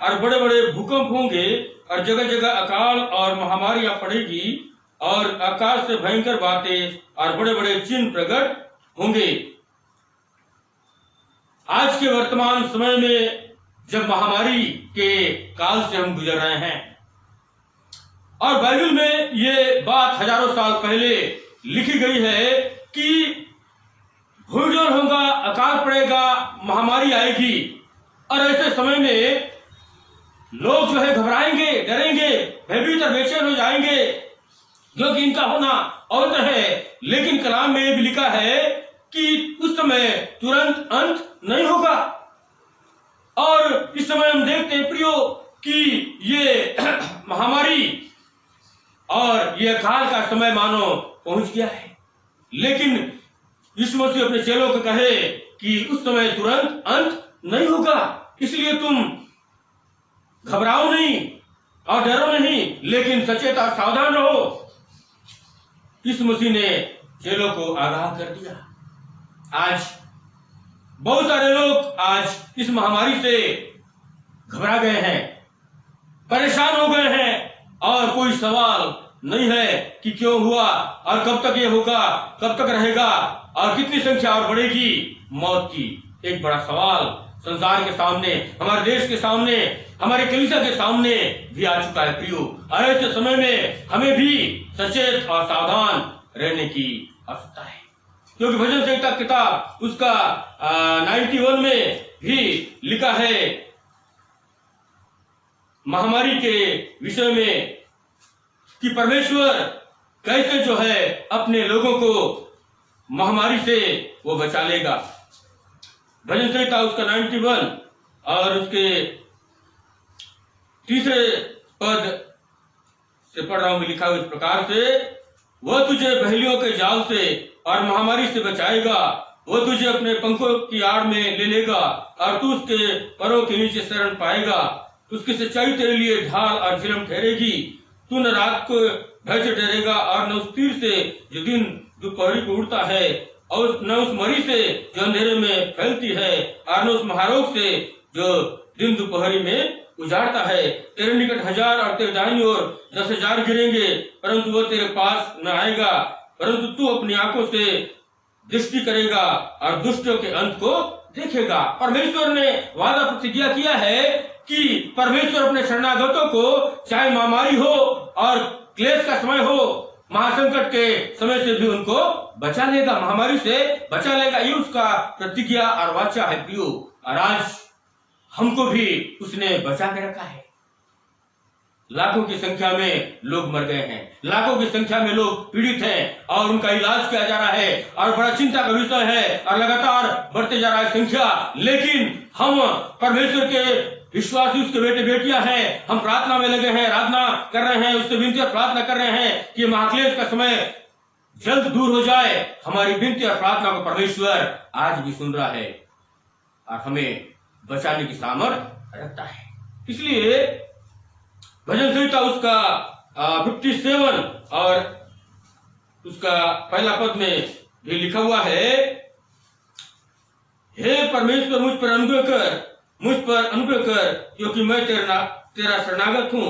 और बड़े बड़े भूकंप होंगे, और जगह जगह अकाल और महामारियां पड़ेगी, और आकाश से भयंकर बातें और बड़े बड़े चिन्ह प्रकट होंगे। आज के वर्तमान समय में जब महामारी के काल से हम गुजर रहे हैं, और बाइबल में ये बात हजारों साल पहले लिखी गई है कि भूजोर होगा, अकाल पड़ेगा, महामारी आएगी, और ऐसे समय में लोग जो है घबराएंगे, डरेंगे, भयभीत और बेचैन हो जाएंगे, जो कि इनका होना अवश्य है। लेकिन कलाम में भी लिखा है कि उस समय तुरंत अंत नहीं होगा। और इस समय हम देखते हैं प्रियो कि ये महामारी और ये अकाल का समय मानो पहुंच गया है, लेकिन यीशु मसीह अपने चेलों को कहे कि उस समय तुरंत अंत नहीं होगा। इसलिए तुम घबराओ नहीं और डरो नहीं, लेकिन सचेत और सावधान रहो। यीशु मसीह ने चेलों को आगाह कर दिया। आज बहुत सारे लोग आज इस महामारी से घबरा गए हैं, परेशान हो गए हैं, और कोई सवाल नहीं है कि क्यों हुआ और कब तक ये होगा, कब तक रहेगा, और कितनी संख्या और बढ़ेगी मौत की। एक बड़ा सवाल संसार के सामने, हमारे देश के सामने, हमारे कलीसिया के सामने भी आ चुका है प्रियो। और ऐसे समय में हमें भी सचेत और सावधान रहने की आवश्यकता है, क्योंकि भजन संहिता किताब उसका 91 में भी लिखा है महामारी के विषय में कि परमेश्वर कैसे जो है अपने लोगों को महामारी से वो बचा लेगा। भजन संहिता उसका 91 और उसके तीसरे पद से पढ़ रहा हूं मैं, लिखा हुआ इस प्रकार से, वह तुझे बहेलियों के जाल से और महामारी से बचाएगा, वो तुझे अपने पंखों की आड़ में ले लेगा और तू उसके परों के नीचे शरण पाएगा। उसकी सच्चाई तेरे लिए ढाल और झिलम ठहरेगी। तू न रात को भय से डरेगा और न उस तीर से जो दिन दोपहरी को उड़ता है, और न उस मरी से जो अंधेरे में फैलती है, और न उस महारोग से जो दिन दोपहरी में उजाड़ता है। तेरे निकट 1000 और तेरे दाहिनी ओर 10,000 गिरेंगे, परंतु वो तेरे पास न आएगा। परंतु तू अपनी आंखों से दृष्टि करेगा और दुष्टों के अंत को देखेगा। परमेश्वर ने वादा प्रतिज्ञा किया है कि परमेश्वर अपने शरणागतों को, चाहे महामारी हो और क्लेश का समय हो, महासंकट के समय से भी उनको बचा लेगा, महामारी से बचा लेगा। ये उसका प्रतिज्ञा और वाचा है प्रियो। और आज हमको भी उसने बचा के रखा है। लाखों की संख्या में लोग मर गए हैं, लाखों की संख्या में लोग पीड़ित हैं और उनका इलाज किया जा रहा है और बड़ा चिंता का विषय है और लगातार बढ़ते जा रहा है संख्या। लेकिन हम परमेश्वर के विश्वासी, उसके बेटे बेटियां हैं, हम प्रार्थना में लगे हैं, आराधना कर रहे हैं, उससे विनती और प्रार्थना कर रहे हैं कि महाक्लेश का समय जल्द दूर हो जाए। हमारी विनती और प्रार्थना को परमेश्वर आज भी सुन रहा है और हमें बचाने की सामर्थ्य रखता है। इसलिए भजन संहिता उसका 57 और उसका पहला पद में भी लिखा हुआ है, हे परमेश्वर मुझ पर अनुग्रह कर, क्योंकि मैं तेरा शरणागत हूं,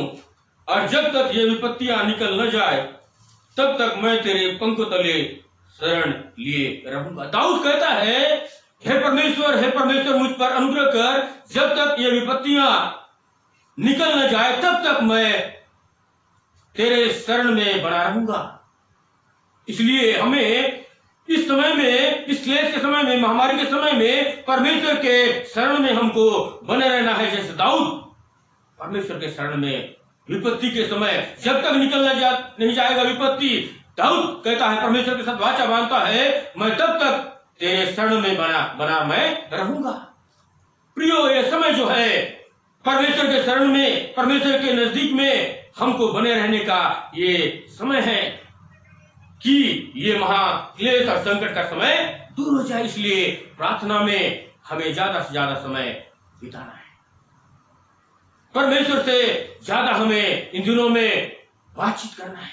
और जब तक ये विपत्तियां निकल न जाए तब तक मैं तेरे पंखों तले शरण लिए रहूंगा। दाऊद कहता है, हे परमेश्वर मुझ पर अनुग्रह कर, जब तक ये विपत्तियां निकल न जाए तब तक मैं तेरे शरण में बना रहूंगा। इसलिए हमें इस समय में, इस क्लेश के समय में, महामारी के समय में परमेश्वर के शरण में हमको बने रहना है। जैसे दाऊद परमेश्वर के शरण में विपत्ति के समय जब तक निकल नहीं जाएगा विपत्ति, दाऊद कहता है, परमेश्वर के साथ वाचा बांधता है, मैं तब तक तेरे शरण में बना मैं रहूंगा। प्रियो, ये समय जो है परमेश्वर के शरण में, परमेश्वर के नजदीक में हमको बने रहने का ये समय है कि ये महाक्लेश और संकट का समय दूर हो जाए। इसलिए प्रार्थना में हमें ज्यादा से ज्यादा समय बिताना है। परमेश्वर से ज्यादा हमें इन दिनों में बातचीत करना है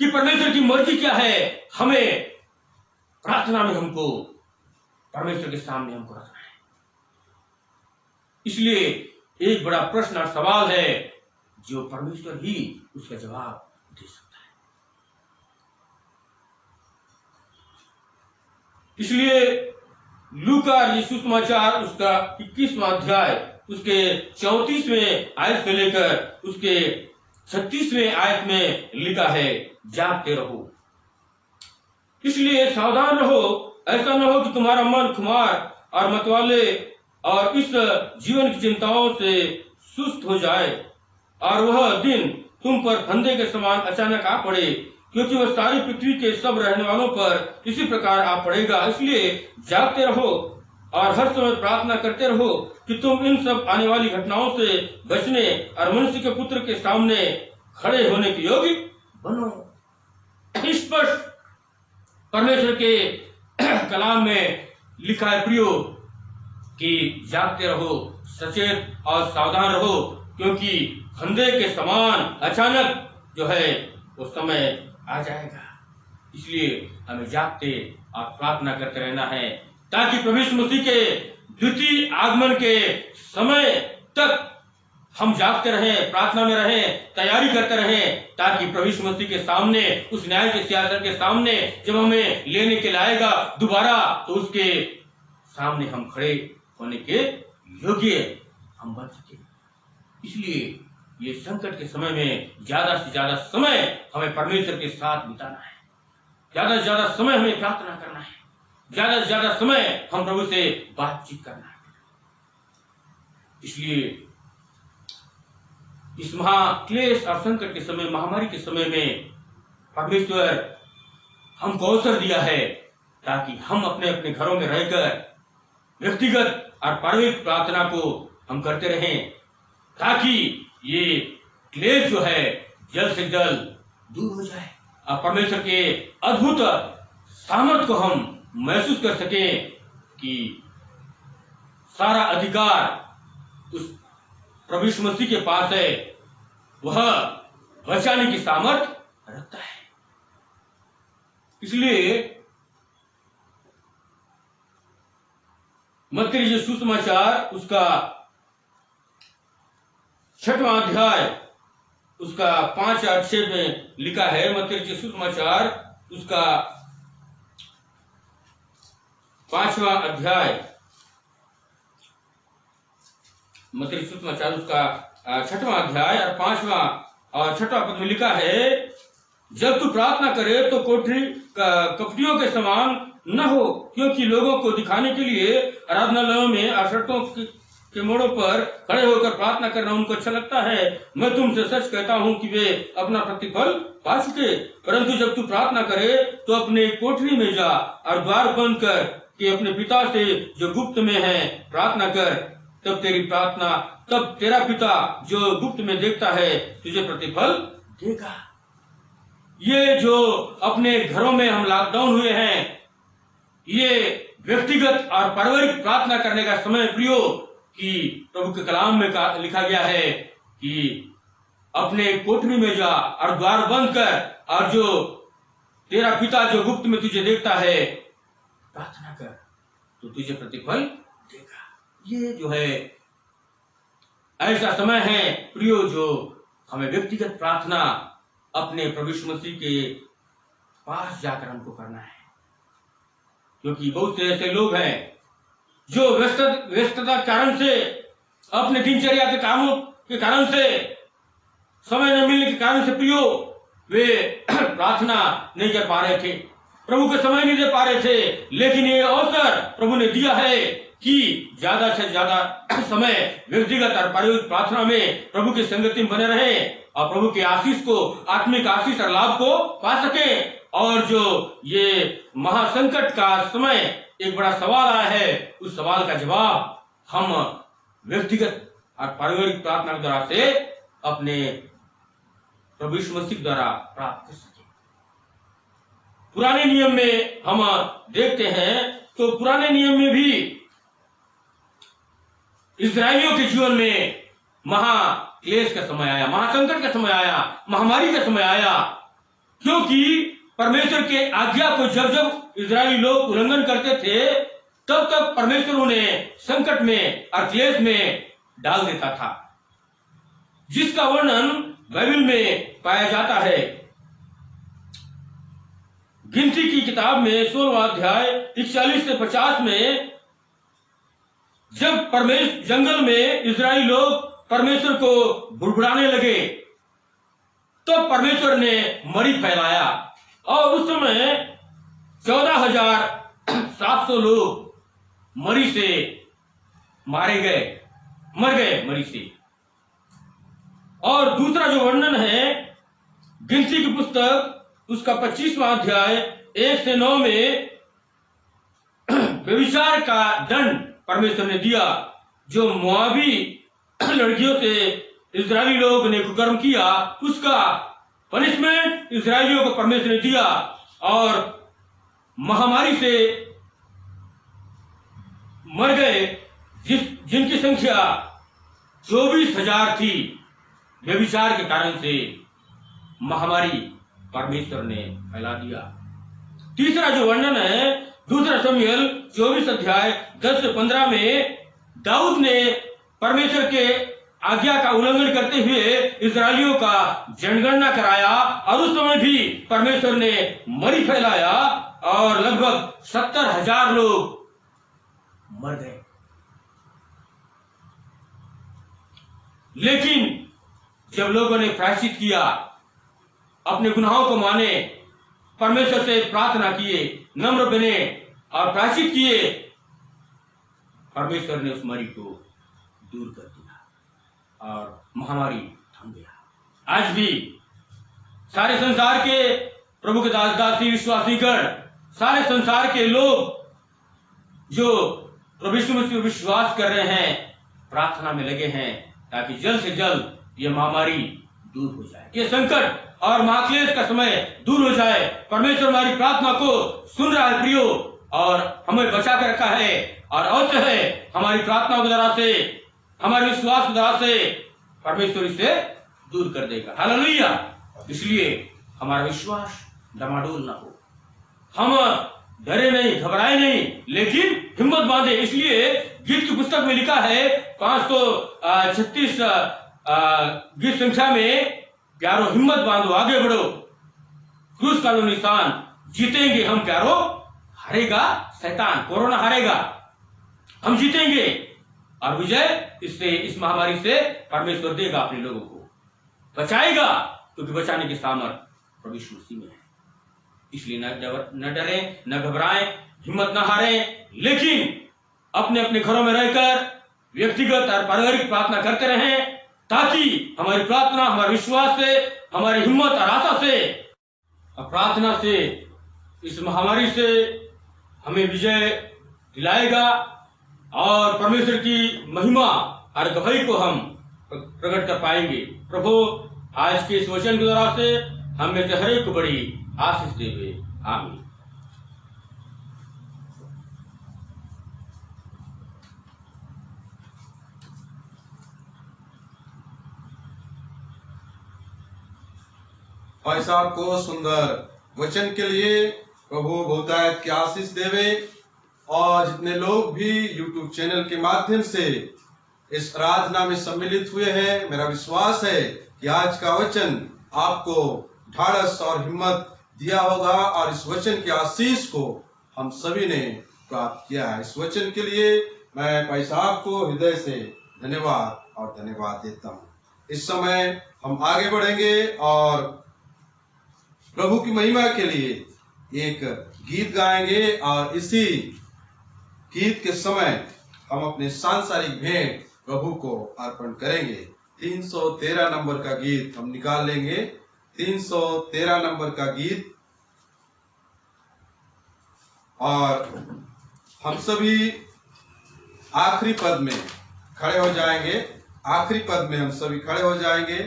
कि परमेश्वर की मर्जी क्या है। हमें प्रार्थना में हमको परमेश्वर के सामने हमको रखना है। इसलिए एक बड़ा प्रश्न और सवाल है जो परमेश्वर ही उसका जवाब दे सकता है। इसलिए लूका यीशु समाचार उसका 21वां अध्याय उसके 34वें आयत से लेकर उसके 36वें आयत में लिखा है, जागते रहो, इसलिए सावधान रहो, ऐसा न हो कि तुम्हारा मन खुमार और मतवाले और इस जीवन की चिंताओं से सुस्त हो जाए और वह दिन तुम पर फंदे के समान अचानक आ पड़े, क्योंकि वह सारी पृथ्वी के सब रहने वालों पर इसी प्रकार आ पड़ेगा। इसलिए जागते रहो और हर समय प्रार्थना करते रहो कि तुम इन सब आने वाली घटनाओं से बचने और मनुष्य के पुत्र के सामने खड़े होने के योग्य बनो। स्पष्ट परमेश्वर के कलाम में लिखा है प्रियो कि जागते रहो, सचेत और सावधान रहो, क्योंकि फंदे के समान अचानक जो है वो समय आ जाएगा। इसलिए हमें जागते और प्रार्थना करते रहना है ताकि प्रभु यीशु मसीह के द्वितीय आगमन के समय तक हम जागते रहें, प्रार्थना में रहें, तैयारी करते रहें, ताकि प्रभु यीशु मसीह के सामने, उस न्याय के सिंहासन के सामने जब हमें लेने के लिए आएगा दोबारा, तो उसके सामने हम खड़े होने के योग्य हम बन सके। इसलिए ये संकट के समय में ज्यादा से ज्यादा समय हमें परमेश्वर के साथ बिताना है, ज्यादा से ज्यादा समय हमें प्रार्थना करना है, ज्यादा से ज्यादा समय हम प्रभु से बातचीत करना है। इसलिए इस महाक्लेश और संकट के समय, महामारी के समय में परमेश्वर हमको अवसर दिया है ताकि हम अपने अपने घरों में रहकर व्यक्तिगत और पारंपरिक प्रार्थना को हम करते रहें, ताकि ये क्लेश जो है जल्द से जल्द दूर हो जाए और परमेश्वर के अद्भुत सामर्थ को हम महसूस कर सके कि सारा अधिकार उस प्रभु यीशु मसीह के पास है, वह बचाने की सामर्थ रखता है। इसलिए मत्ती रचित सुसमाचार उसका 6वां अध्याय उसका 5 और 6 में लिखा है। मत्ती रचित सुसमाचार उसका 5वां अध्याय, मत्ती रचित सुसमाचार उसका 6वां अध्याय और 5वां और 6वां पद में लिखा है, जब तू प्रार्थना करे तो कोठरी कपटियों के समान न हो, क्योंकि लोगों को दिखाने के लिए आराधनालयों में और सड़कों के मोड़ों पर खड़े होकर प्रार्थना करना उनको अच्छा लगता है। मैं तुमसे सच कहता हूं कि वे अपना प्रतिफल पा चुके। परंतु जब तू प्रार्थना करे तो अपने कोठरी में जा और द्वार बंद कर कि अपने पिता से जो गुप्त में है प्रार्थना कर, तब तेरा पिता जो गुप्त में देखता है तुझे प्रतिफल देगा। ये जो अपने घरों में हम लॉकडाउन हुए हैं, ये व्यक्तिगत और पारिवारिक प्रार्थना करने का समय प्रियो, कि प्रभु के कलाम में लिखा गया है कि अपने कोठरी में जा और द्वार बंद कर, और जो तेरा पिता जो गुप्त में तुझे देखता है प्रार्थना कर तो तुझे प्रतिफल देगा। ये जो है ऐसा समय है प्रियो जो हमें व्यक्तिगत प्रार्थना अपने प्रभु यीशु मसीह के पास जाकर हमको करना है, क्योंकि बहुत से ऐसे लोग हैं जो व्यस्तता कारण से, अपने दिनचर्या के कामों के कारण से, समय न मिलने के कारण से प्रियो वे प्रार्थना नहीं कर पा रहे थे, प्रभु को समय नहीं दे पा रहे थे। लेकिन ये अवसर प्रभु ने दिया है कि ज्यादा से ज्यादा समय व्यक्तिगत और पारिवारिक प्रार्थना में प्रभु की संगति में बने रहे और प्रभु के आशीष को, आत्मिक आशीष और लाभ को पा सके। और जो ये महासंकट का समय एक बड़ा सवाल आया है, उस सवाल का जवाब हम व्यक्तिगत और पारिवारिक प्रार्थना के द्वारा से अपने प्रभु यीशु मसीह द्वारा प्राप्त कर सके। पुराने नियम में हम देखते हैं तो पुराने नियम में भी इस्राएलियों के जीवन में महाक्लेश का समय आया, महासंकट का समय आया, महामारी का समय आया, क्योंकि परमेश्वर के आज्ञा को जब जब इस्राएली लोग उल्लंघन करते थे तब तक परमेश्वर उन्हें संकट में और क्लेश में डाल देता था, जिसका वर्णन बाइबल में पाया जाता है। गिनती की किताब में 16वां अध्याय 41 से 50 में जब जंगल में इस्राएली लोग परमेश्वर को बुड़बुड़ाने लगे तो परमेश्वर ने मरी फैलाया और उस समय 14,700 लोग मरी से मर गए मरी से। और दूसरा जो वर्णन है गिनती की पुस्तक उसका 25वां अध्याय 1 से 9 में व्यभिचार का दंड परमेश्वर ने दिया। जो मोआबी लड़कियों से इस्राएली लोग ने कुकर्म किया उसका पनिशमेंट इस्राएलियों को परमेश्वर ने दिया। और महामारी से मर गए जिनकी संख्या 24,000 थी, व्यभिचार के कारण से महामारी परमेश्वर ने फैला दिया। तीसरा जो वर्णन है दूसरा शमूएल 24 अध्याय 10 से 15 में दाऊद ने परमेश्वर के आज्ञा का उल्लंघन करते हुए इस्राएलियों का जनगणना कराया और उस समय भी परमेश्वर ने मरी फैलाया और लगभग 70,000 लोग मर गए। लेकिन जब लोगों ने प्रायश्चित किया, अपने गुनाहों को माने, परमेश्वर से प्रार्थना किए, नम्र बने और प्रायश्चित किए, परमेश्वर ने उस मरी को दूर कर दिया और महामारी थम गया। आज भी सारे संसार के प्रभु के दासी विश्वासीगण, सारे संसार के लोग जो प्रभु यीशु मसीह पर विश्वास कर रहे हैं, प्रार्थना में लगे हैं ताकि जल्द से जल्द यह महामारी दूर हो जाए, ये संकट और महाक्लेश का समय दूर हो जाए। परमेश्वर हमारी प्रार्थना को सुन रहा है प्रियो, और हमें बचा कर रखा है, और अवश्य है हमारी प्रार्थना के द्वारा से, हमारे विश्वास के द्वारा से परमेश्वर इसे दूर कर देगा। हालेलुया। इसलिए हमारा विश्वास डमाडोल ना हो, हम डरे नहीं, घबराए नहीं, लेकिन हिम्मत बांधे। इसलिए गीत की पुस्तक में लिखा है 536 गीत संख्या में, प्यारो हिम्मत बांधो, आगे बढ़ो, क्रूस का लो निशान, जीतेंगे हम प्यारो, हारेगा शैतान, कोरोना हारेगा, हम जीतेंगे, और विजय इससे, इस महामारी से परमेश्वर देगा, अपने लोगों को बचाएगा, क्योंकि बचाने की सामर्थ प्रभु यीशु मसीह में है। इसलिए न डरें, न घबराएं, हिम्मत न हारें, लेकिन अपने अपने घरों में रहकर व्यक्तिगत और पारिवारिक प्रार्थना करते रहें, ताकि हमारी प्रार्थना, हमारे विश्वास से, हमारी हिम्मत और आशा से और प्रार्थना से इस महामारी से हमें विजय दिलाएगा, और परमेश्वर की महिमा और गवाही को हम प्रकट कर पाएंगे। प्रभु आज के इस वचन के द्वारा से हमें हर एक को बड़ी आशीष देवे। आमीन। भाई साहब को सुंदर वचन के लिए प्रभु बहुतायत की आशीष देवे, और जितने लोग भी YouTube चैनल के माध्यम से इस आराधना में सम्मिलित हुए हैं, मेरा विश्वास है कि आज का वचन आपको ढाढ़स और हिम्मत दिया होगा, और इस वचन की आशीष को हम सभी ने प्राप्त किया है। इस वचन के लिए मैं भाई साहब को हृदय से धन्यवाद देता हूँ। इस समय हम आगे बढ़ेंगे और प्रभु की महिमा के लिए एक गीत गाएंगे, और इसी गीत के समय हम अपने सांसारिक भेंट प्रभु को अर्पण करेंगे। 313 नंबर का गीत हम निकाल लेंगे, 313 नंबर का गीत, और हम सभी आखिरी पद में खड़े हो जाएंगे। आखिरी पद में हम सभी खड़े हो जाएंगे,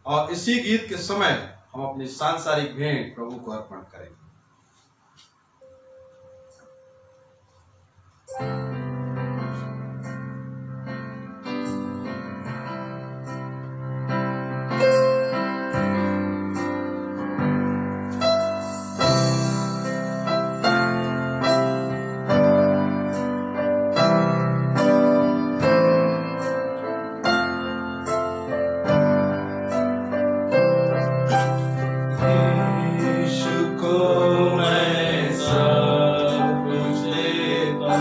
और इसी गीत के समय हम अपनी सांसारिक भेंट प्रभु को अर्पण करेंगे। यीशु को मैं सब कुछ देता,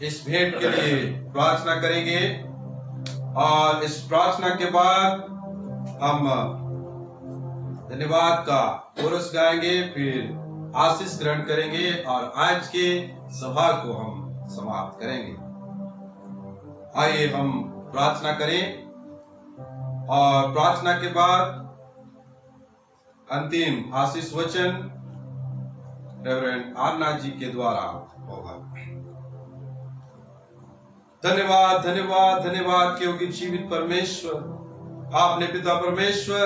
इस भेंट के लिए प्रार्थना करेंगे और इस प्रार्थना के बाद हम धन्यवाद का कोरस गाएंगे, फिर आशीष ग्रहण करेंगे और आज के सभा को हम समाप्त करेंगे। आइए हम प्रार्थना करें और प्रार्थना के बाद अंतिम आशीष वचन रेवरेंड आरना जी के द्वारा होगा। धन्यवाद धन्यवाद धन्यवाद क्योंकि जीवित परमेश्वर, आपने पिता परमेश्वर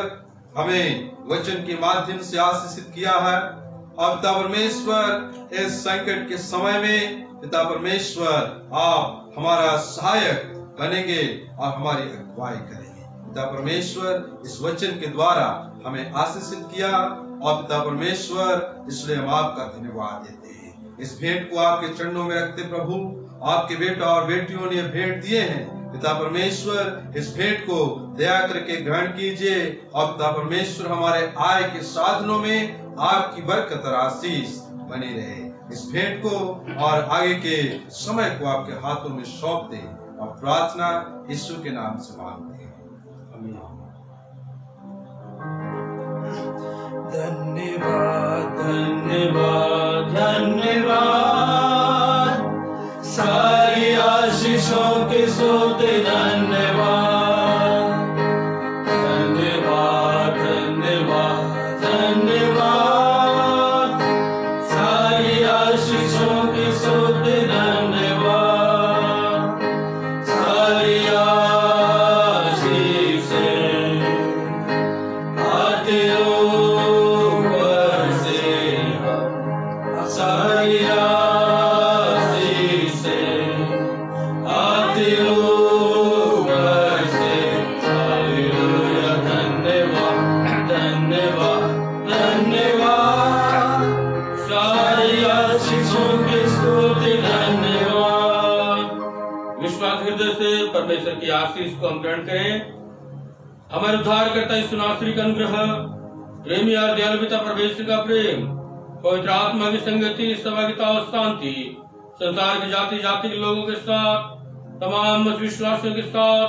हमें वचन के माध्यम से आशीषित किया है और पिता परमेश्वर इस संकट के समय में पिता परमेश्वर आप हमारा सहायक बनेंगे और हमारी अगुवाई करेंगे। पिता परमेश्वर इस वचन के द्वारा हमें आशीषित किया और पिता परमेश्वर इसलिए हम आपका धन्यवाद देते हैं। इस भेंट को आपके चरणों में रखते प्रभु, आपके बेटा और बेटियों ने भेंट दिए हैं। पिता परमेश्वर इस भेंट को दया करके ग्रहण कीजिए और पिता परमेश्वर हमारे आय के साधनों में आपकी बरकत और आशीष बनी रहे। इस भेंट को और आगे के समय को आपके हाथों में सौंप दे और प्रार्थना यीशु के नाम से मांगते हैं, आमीन। धन्यवाद धन्यवाद धन्यवाद, सारी आशीषों के सोते धन्यवाद धन्यवाद धन्यवाद धन्यवाद, सारी आशीषों के सोते धन्यवाद, सारी आशीषें आते ऊपर से, सारी आशीषें आते ऊपर से। हालेलुया, धन्यवाद धन्यवाद धन्यवाद, सारी आशीषों के स्तुति धन्यवाद। विश्वास हृदय से परमेश्वर की आशीष को हम ग्रहण करें। हमारे उद्धारकर्ता यीशु नासरी का अनुग्रह, प्रेमी और दयालु पिता परमेश्वर का प्रेम, पवित्र आत्मा की संगति, सहभागिता और शांति संसार के जाति जाति के लोगों के साथ, तमाम विश्वासियों के साथ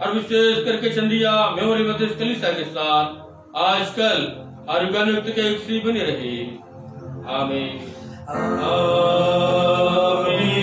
और विशेष करके चंदिया मेमोरी मेथोडिस्ट कलीसिया के साथ आजकल और युगानुयुक्त के एक सी बनी रहे। आमीन। आमीन।